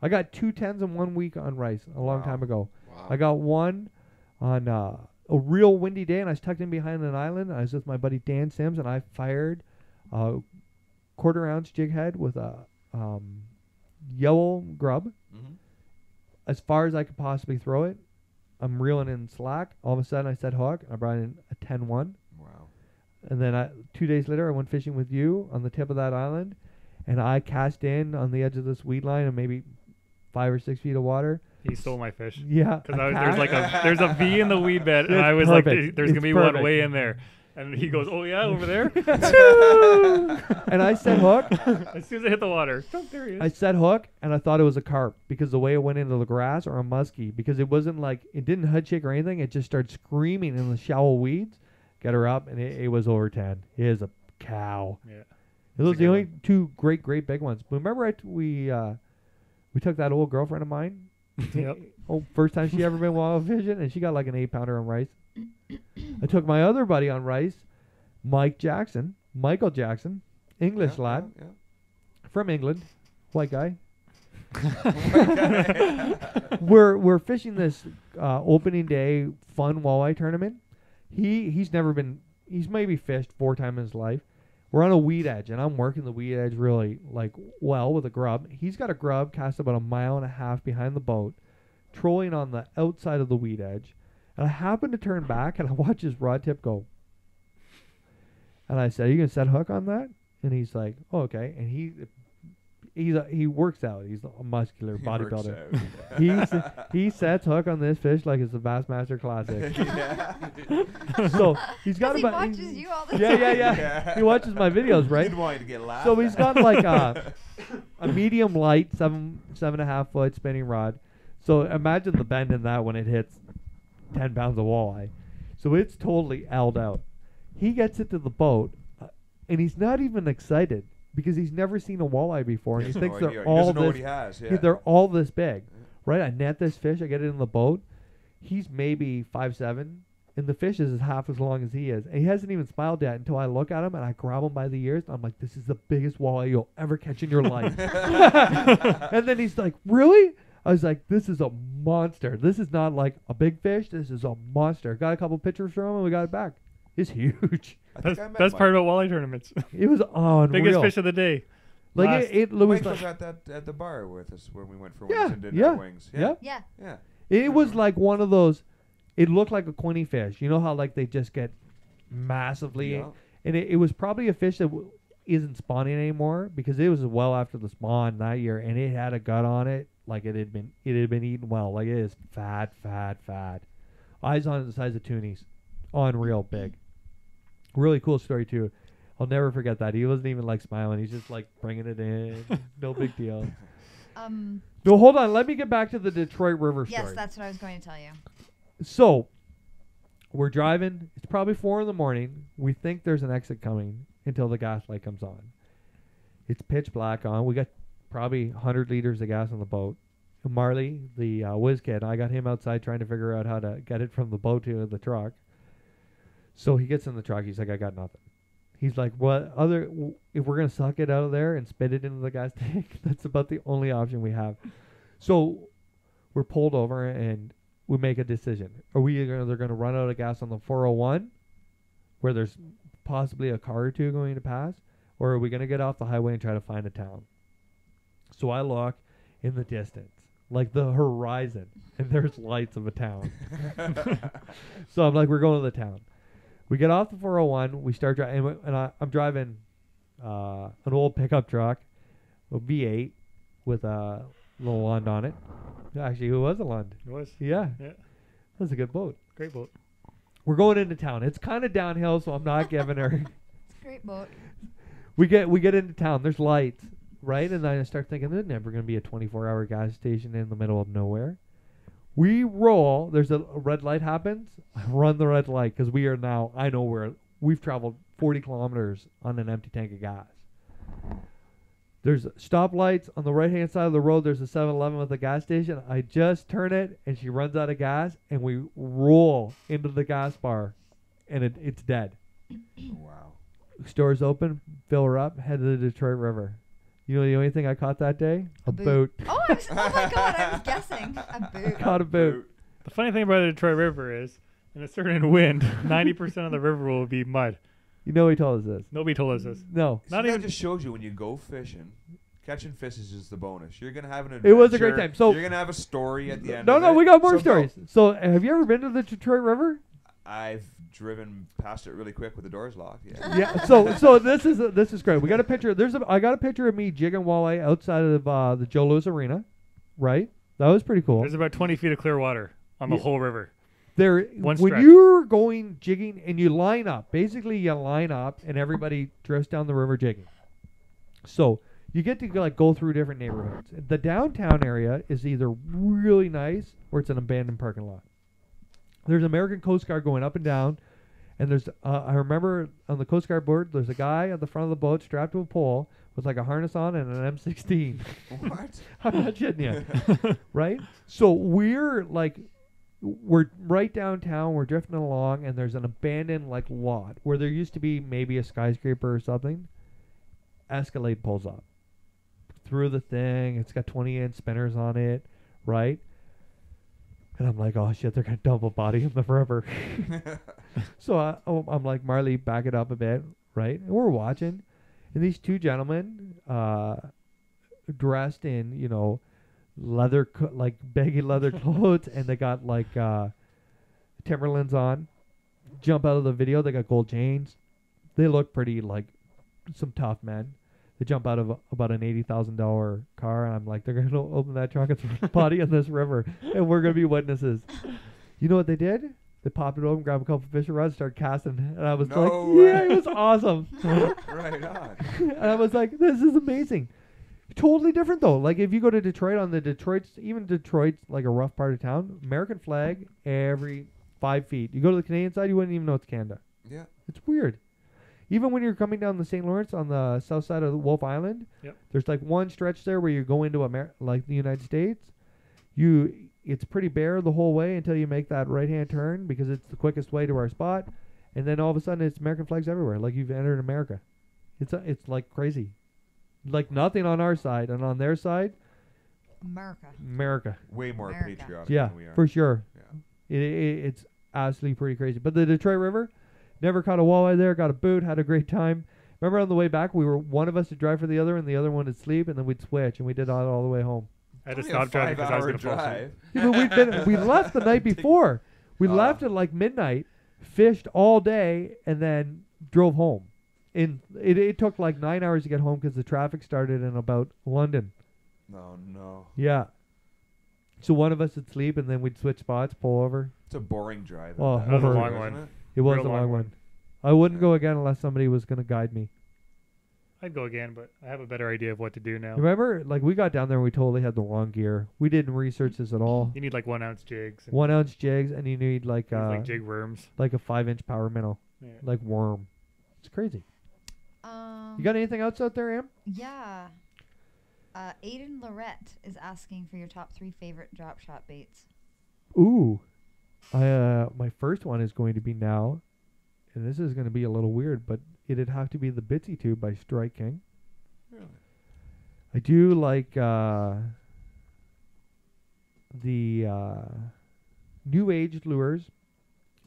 I got 2 10s in 1 week on rice a long Wow. time ago. Wow. I got one on a real windy day, and I was tucked in behind an island. I was with my buddy Dan Sims, and I fired a quarter-ounce jig head with a yellow grub. Mm-hmm. As far as I could possibly throw it. I'm reeling in slack. All of a sudden, I set hook. I brought in a 10-1. Wow. And then 2 days later, I went fishing with you on the tip of that island. And I cast in on the edge of this weed line and maybe 5 or 6 feet of water. he stole my fish. Yeah. Because I there's a V in the weed bed, and It's I was perfect. like, there's It's gonna be perfect. one way in there. And he goes, "Oh yeah, over there." And I set hook. As soon as I hit the water, oh, there he is. I set hook, and I thought it was a carp because the way it went into the grass, or a muskie, because it wasn't like, it didn't head shake or anything. It just started screaming in the shallow weeds. Get her up, and it was over 10. It is a cow. Yeah. Those are good the only one. 2 great big ones. But remember, we took that old girlfriend of mine. Yep. First time she ever been walleye fishing, and she got like an 8-pounder on rice. I took my other buddy on rice, Michael Jackson, English lad Yeah. from England, white guy. We're fishing this opening day fun walleye tournament. He's maybe fished 4 times in his life. We're on a weed edge, and I'm working the weed edge really well with a grub. He's got a grub cast about 1.5 miles behind the boat, trolling on the outside of the weed edge. And I happen to turn back, and I watch his rod tip go. And I said, "Are you gonna set hook on that?" And he's like, "Oh, okay." And he works out. He's a muscular bodybuilder. He sets hook on this fish like it's a Bassmaster Classic. So he's got about. He watches you all the time. Yeah. He watches my videos, right? You'd want to get laughed So he's at. got like a medium light 7.5 foot spinning rod. So imagine the bend in that when it hits 10 pounds of walleye. So it's totally L'd out. He gets it to the boat, and he's not even excited because he's never seen a walleye before, and he thinks they're all doesn't know what this. he has. They're all this big, right? I net this fish. I get it in the boat. He's maybe 5'7", and the fish is half as long as he is. And he hasn't even smiled yet until I look at him and I grab him by the ears. And I'm like, "This is the biggest walleye you'll ever catch in your life." And then he's like, "Really?" I was like, "This is a monster. This is not like a big fish. This is a monster." Got a couple pictures from him, and we got it back. It's huge. That's part about walleye tournaments. It was unreal. Biggest fish of the day. Like it was Mike was like, at the bar with us when we went for Yeah, wings and did yeah, our wings. yeah. Yeah. It was like one of those. It looked like a quinny fish. You know how like they just get massively, Yeah. and it was probably a fish that isn't spawning anymore because it was well after the spawn that year, and it had a gut on it like it had been eaten well. Like it is fat. Eyes on it the size of toonies, unreal big. Really cool story too. I'll never forget that. He wasn't even like smiling. He's just like bringing it in. No big deal. No, hold on. Let me get back to the Detroit River story. Yes, that's what I was going to tell you. So, we're driving. It's probably 4 a.m. We think there's an exit coming until the gas light comes on. It's pitch black on. We got probably 100 liters of gas on the boat. And Marley, the whiz kid, I got him outside trying to figure out how to get it from the boat to the truck. So he gets in the truck. He's like, "I got nothing." He's like, if we're going to suck it out of there and spit it into the gas tank, that's about the only option we have. So we're pulled over and we make a decision. Are we either going to run out of gas on the 401 where there's possibly a car or two going to pass, or are we going to get off the highway and try to find a town? So I look in the distance, like the horizon, and there's lights of a town. So I'm like, we're going to the town. We get off the 401. We start driving, and I'm driving an old pickup truck, a V8 with a little Lund on it. Actually, it was a Lund. It was. Yeah. That was a good boat. Great boat. We're going into town. It's kind of downhill, so I'm not giving her. It's a great boat. We get into town. There's lights, right? And then I start thinking there's never going to be a 24-hour gas station in the middle of nowhere. We roll. There's a red light happens. I run the red light because we are now. I know we've traveled 40 kilometers on an empty tank of gas. There's stoplights on the right-hand side of the road. There's a 7-Eleven with a gas station. I just turn it, and she runs out of gas, and we roll into the gas bar, and it's dead. Wow. Stores open, fill her up, head to the Detroit River. You know the only thing I caught that day? A boot. Oh my God, I was guessing. A boot. Caught a boot. The funny thing about the Detroit River is, in a certain wind, 90% of the river will be mud. You know he told us this. Nobody told us this. No. Not That even. just shows you when you go fishing, catching fish is just the bonus. You're gonna have an It was a adventure. great time. So you're gonna have a story at the end. No, of no, it. we got more So stories. So have you ever been to the Detroit River? I've driven past it really quick with the doors locked. Yeah. Yeah. So this is great. We got a picture. I got a picture of me jigging walleye outside of the Joe Louis Arena, right? That was pretty cool. There's about 20 feet of clear water on the whole river. There, One when stretch. you're going jigging and you line up, basically you line up and everybody drifts down the river jigging. So you get to go through different neighborhoods. The downtown area is either really nice or it's an abandoned parking lot. There's American Coast Guard going up and down, and there's I remember on the Coast Guard board there's a guy at the front of the boat strapped to a pole with like a harness on and an M16. What? I'm not shitting you. Right? So we're right downtown, we're drifting along, and there's an abandoned lot where there used to be maybe a skyscraper or something. Escalade pulls up. through the thing. It's got 20-inch spinners on it, right? And I'm like, oh shit, they're gonna dump a body in the river. So I'm like, Marley, back it up a bit, right? And we're watching, and these two gentlemen, dressed in, you know, leather, like baggy leather clothes, and they got like Timberlands on, jump out of the video. They got gold chains. They look pretty like some tough men. They jump out of about an $80,000 car, and I'm like, they're going to open that trunk and throw the body in this river, and we're going to be witnesses. You know what they did? They popped it open, grabbed a couple fishing rods, started casting, and I was like, yeah, it was awesome. Right on. And I was like, this is amazing. Totally different, though. Like, if you go to Detroit, even Detroit's like a rough part of town, American flag every 5 feet. You go to the Canadian side, you wouldn't even know it's Canada. Yeah. It's weird. Even when you're coming down the St. Lawrence on the south side of Wolf Island, there's like one stretch there where you go into like the United States. It's pretty bare the whole way until you make that right-hand turn because it's the quickest way to our spot, and then all of a sudden it's American flags everywhere, like you've entered America. It's like crazy, like nothing on our side, and on their side, America. Way more patriotic yeah, than we are. for sure. Yeah. It's absolutely pretty crazy. But the Detroit River. Never caught a walleye there. Got a boot. Had a great time. Remember on the way back, we were one of us to drive for the other, and the other one would sleep, and then we'd switch, and we did all the way home. I had to stop driving because I was going to fall asleep. Yeah, but we left the night before. We left at like midnight, fished all day, and then drove home. And it took like 9 hours to get home because the traffic started in about London. No. Yeah. So one of us would sleep, and then we'd switch spots, pull over. It's a boring drive. Oh, that was a long one. It was a long one. I wouldn't go again unless somebody was going to guide me. I'd go again, but I have a better idea of what to do now. Remember, like we got down there and we totally had the wrong gear. We didn't research this at all. You need like 1 ounce jigs. 1 ounce jigs, and you need like jig worms. like a 5-inch power minnow, like worm. It's crazy. You got anything else out there, Am? Yeah. Aiden Lorette is asking for your top 3 favorite drop shot baits. Ooh. My first one is going to be now, and this is going to be a little weird, but it'd have to be the Bitsy Tube by Strike King. Really? I do like the New Age Lures,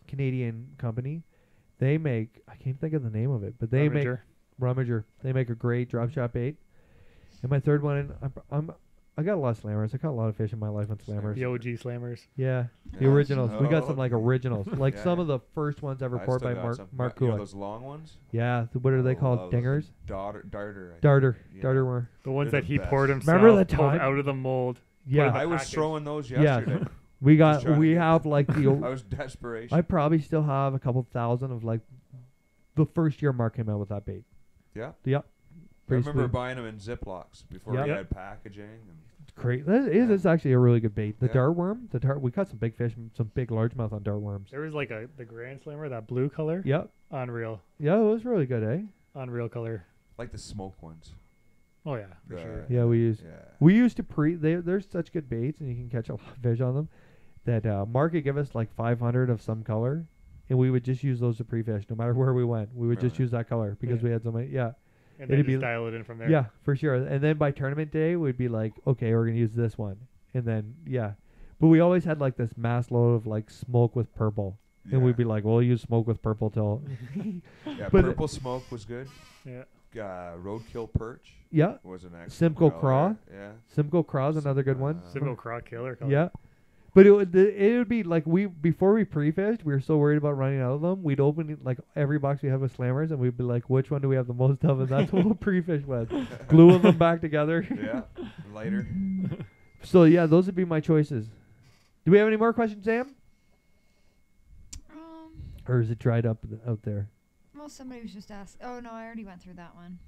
Canadian company. They make, I can't think of the name of it, but they make Rummager. They make a great drop shot bait. And my third one, I got a lot of slammers. I caught a lot of fish in my life on slammers. The OG slammers. Yeah, the originals. We got some like originals, like some of the first ones ever poured by Mark Cavanaugh. Those long ones? Yeah, what are they called? Dingers? Darter. Darter were. The ones that he poured himself. Remember the time? Out of the mold. Yeah, I was throwing those yesterday. Yeah, we have like the. I was desperation. I probably still have a couple thousand of like the first year Mark came out with that bait. Yeah. Yep. I remember buying them in Ziplocs before we had packaging. And great. It's actually a really good bait. The dart worm, we caught some big fish, some big largemouth on dart worms. There was like the Grand Slammer, that blue color. Yep. Unreal. Yeah, it was really good, eh? Unreal color. Like the smoke ones. Oh yeah, for sure. Yeah, we used to they're such good baits, and you can catch a lot of fish on them. That Mark would give us like 500 of some color, and we would just use those to pre-fish no matter where we went. We would just use that color because we had so many. Yeah. And then just dial it in from there. Yeah, for sure. And then by tournament day, we'd be like, okay, we're going to use this one. And then, But we always had like this mass load of like smoke with purple. Yeah. And we'd be like, we'll use smoke with purple till. But purple smoke was good. Yeah. Roadkill perch. Yeah. Was an excellent. Simcoe Craw. Yeah. Simcoe Craw's another good one. Simcoe Craw killer color. Yeah. But it would be like before we pre-fished, we were so worried about running out of them. We'd open like every box we have with slammers, and we'd be like, which one do we have the most of? And that's what we'll pre-fish with. Gluing them back together. Yeah, lighter. So yeah, those would be my choices. Do we have any more questions, Sam? Or is it dried up out there? Well, somebody was just asking. Oh no, I already went through that one.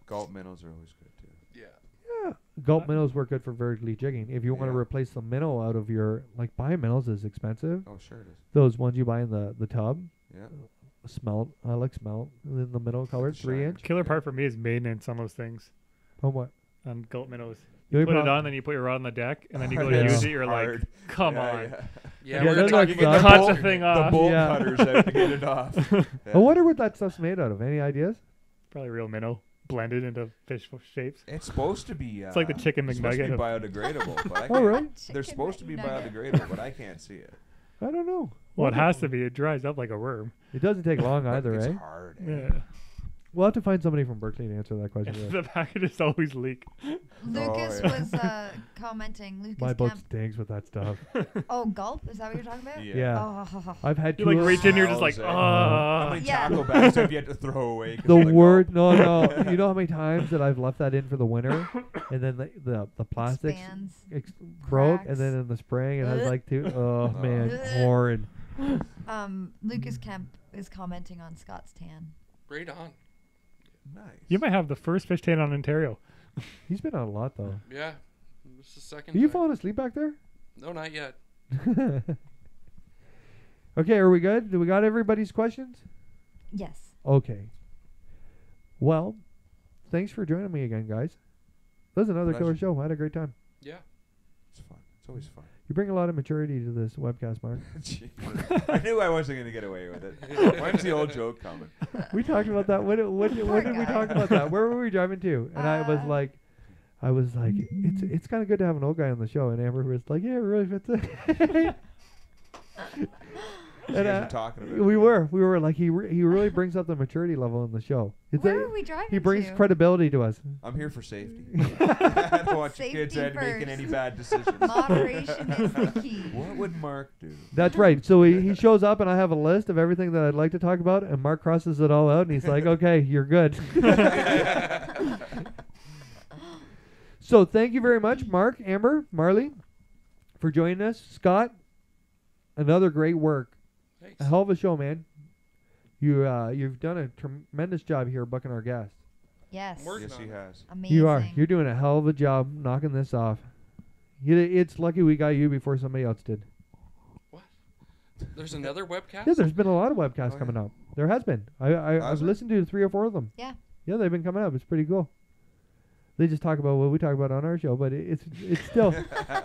Gulp minnows are always good too. Yeah. Yeah, gulp minnows work good for vertically jigging. If you want to replace the minnow out of your, like buying minnows is expensive. Oh, sure it is. Those ones you buy in the tub. Yeah. Smelt. I like smelt. And then the middle color, 3-inch. Killer part for me is maintenance on those things. On what? On gulp minnows. You put it on, then you put your rod on the deck, and then you go to use it. You're like, come on. Yeah, we're talking about cut the thing off. The bolt cutters out to get it off. I wonder what that stuff's made out of. Any ideas? Probably real minnow. blended into fish shapes. It's supposed to be. It's like the chicken It's supposed to be McNugget. biodegradable, but I All can't. right. They're supposed to be biodegradable, but I can't see it. I don't know. Well, it has to be. It dries up like a worm. It doesn't take long either, It's eh? hard. Yeah. We'll have to find somebody from Berkeley to answer that question. The packages always leak. Lucas yeah. was commenting. Lucas My boat Camp. stinks with that stuff. Oh, gulp? Is that what you're talking about? Yeah. Oh. I've had You two. like of- reach in, you're just like, Smells, How many Yeah. taco bags have you had to throw away? 'cause The you're like, word, no. You know how many times that I've left that in for the winter, and then the plastic Expands. broke, cracks. and then in the spring it has like two. Oh Oh. man, horrid. Lucas Kemp is commenting on Scott's tan. Right on. Nice. You might have the first fish tan on Ontario. He's been on a lot though. Yeah. This is the second Are you time. falling asleep back there? No, not yet. Okay, are we good? Do we got everybody's questions? Yes. Okay. Well, thanks for joining me again, guys. That was another killer Pleasure. show. I had a great time. Yeah. It's fun. It's always fun. You bring a lot of maturity to this webcast, Mark. Jeez. I knew I wasn't going to get away with it. When's the old joke coming? We talked about that. When did we guy. talk about that? Where were we driving to? And I was like, it's kind of good to have an old guy on the show. And Amber was like, yeah, it really fits in. You And guys were talking about we it. were like, he really brings up the maturity level in the show. It's Where are we driving he brings to? credibility to us. I'm here for safety. I don't want your kids Safety making first. any bad decisions. Moderation is the key. What would Mark do? That's right. So he shows up, and I have a list of everything that I'd like to talk about, and Mark crosses it all out, and he's like, okay, you're good. So thank you very much, Mark, Amber, Marley, for joining us. Scott, another great work. Thanks. A hell of a show, man. You've done a tremendous job here booking our guests. Yes. Working Yes, on he it. has. Amazing. You are. You're doing a hell of a job knocking this off. It's lucky we got you before somebody else did. What? There's another webcast? Yeah, there's been a lot of webcasts Oh, coming yeah. up. There has been. I've Has there? listened to 3 or 4 of them. Yeah. Yeah, they've been coming up. It's pretty cool. They just talk about what we talk about on our show, but it's still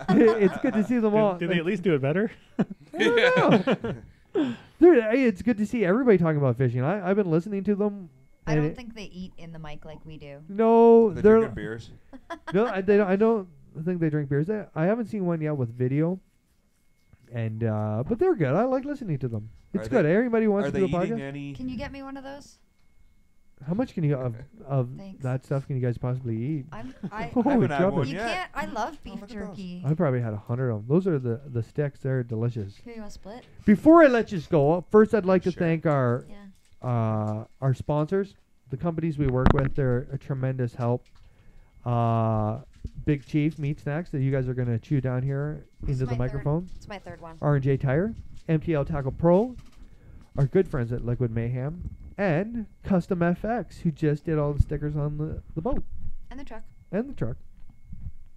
it's good to see them all. Did they at least do it better? I don't know. Dude, hey, it's good to see everybody talking about fishing. I've been listening to them. I and don't it- think they eat in the mic like we do. No, They're they're drinking beers. no. I don't think they drink beers. I haven't seen one yet with video. And but they're good. I like listening to them. It's Are good. they- Everybody wants Are to they do a eating podcast. any? Can you get me one of those? How much can you of Thanks. that stuff can you guys possibly eat? I Holy haven't had jumping. one you yet. can't. I love beef look at those. jerky. I probably had 100 of them. Those are the sticks. They're delicious. Here, you want to split? Before I let you go, first I'd like to Sure. thank our Yeah. sponsors, the companies we work with. They're a tremendous help. Big Chief Meat Snacks that you guys are going to chew down here This is into the my third- microphone. It's my third one. R&J Tire, MTL Tackle Pro, our good friends at Liquid Mayhem, and Custom FX, who just did all the stickers on the boat And the truck. and the truck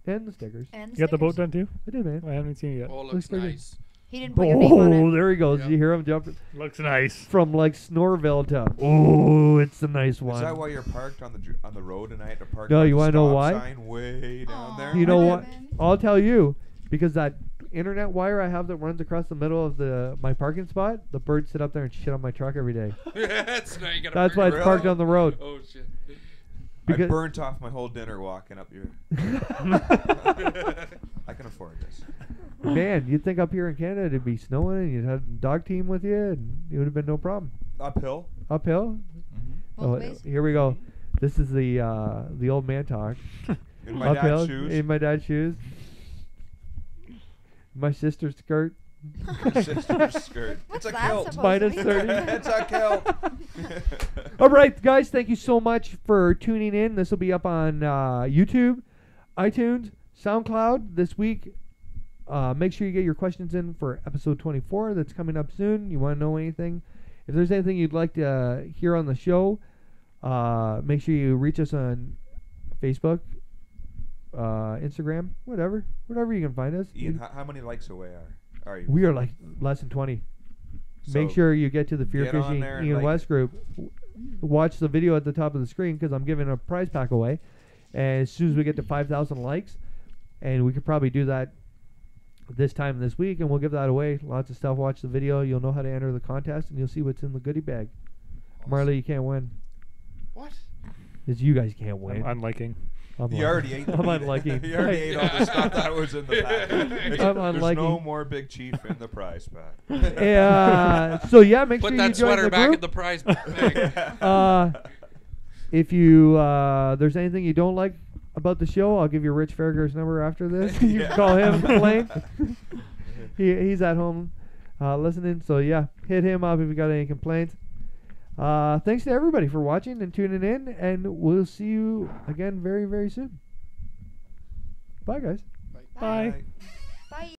and the stickers. And You got the boat stickers. done too? I did, man. I haven't seen it yet. Oh, Looks looks pretty good. nice. He didn't put your name on Oh, it. there he goes. Yeah. Did you hear him jump Looks nice. from like Snorville to? Oh, it's a nice one. Is that why you're parked on the road and I had to park? No, by you the wanna know stop why? Sign way down there. You know I what? haven't. I'll tell you, because that internet wire I have that runs across the middle of my parking spot, the birds sit up there and shit on my truck every day. That's now you gotta That's why it's figure parked it out. on the road. Oh shit. I Because- burnt off my whole dinner walking up here. I can afford this. Man, you'd think up here in Canada it'd be snowing and you'd have a dog team with you and it would have been no problem. Uphill. Uphill? Both Oh, ways? here we go. This is the old man talk. In my Uphill, dad's shoes. in my dad's shoes. My sister's skirt. Sister's skirt. What's It's a that kilt. supposed Minus to be? 30. It's a kilt. All right, guys, thank you so much for tuning in. This will be up on YouTube, iTunes, SoundCloud this week. Make sure you get your questions in for episode 24 that's coming up soon. You want to know anything? If there's anything you'd like to hear on the show, make sure you reach us on Facebook, Instagram, whatever you can find us. Ian, how many likes away are you? We are like less than 20. Make So sure you get to the Fear get on Fishing there and Ian like West group. Watch the video at the top of the screen because I'm giving a prize pack away. And as soon as we get to 5,000 likes, and we could probably do that this time this week, and we'll give that away. Lots of stuff. Watch the video. You'll know how to enter the contest, and you'll see what's in the goodie bag. Marley, you can't win. What? Is you guys can't win. I'm unliking. You already ate the I'm meat. unliking. You already ate all the stuff that was in the pack. There's I'm no unliking. more Big Chief in the prize pack. So yeah, make Put sure that you join sweater the back group. in the prize bag. If you there's anything you don't like about the show, I'll give you Rich Farragher's number after this. You can call him and complain. He's at home listening. So yeah, hit him up if you got any complaints. Thanks to everybody for watching and tuning in, and we'll see you again very, very soon. Bye, guys. Bye. Bye. Bye. Bye.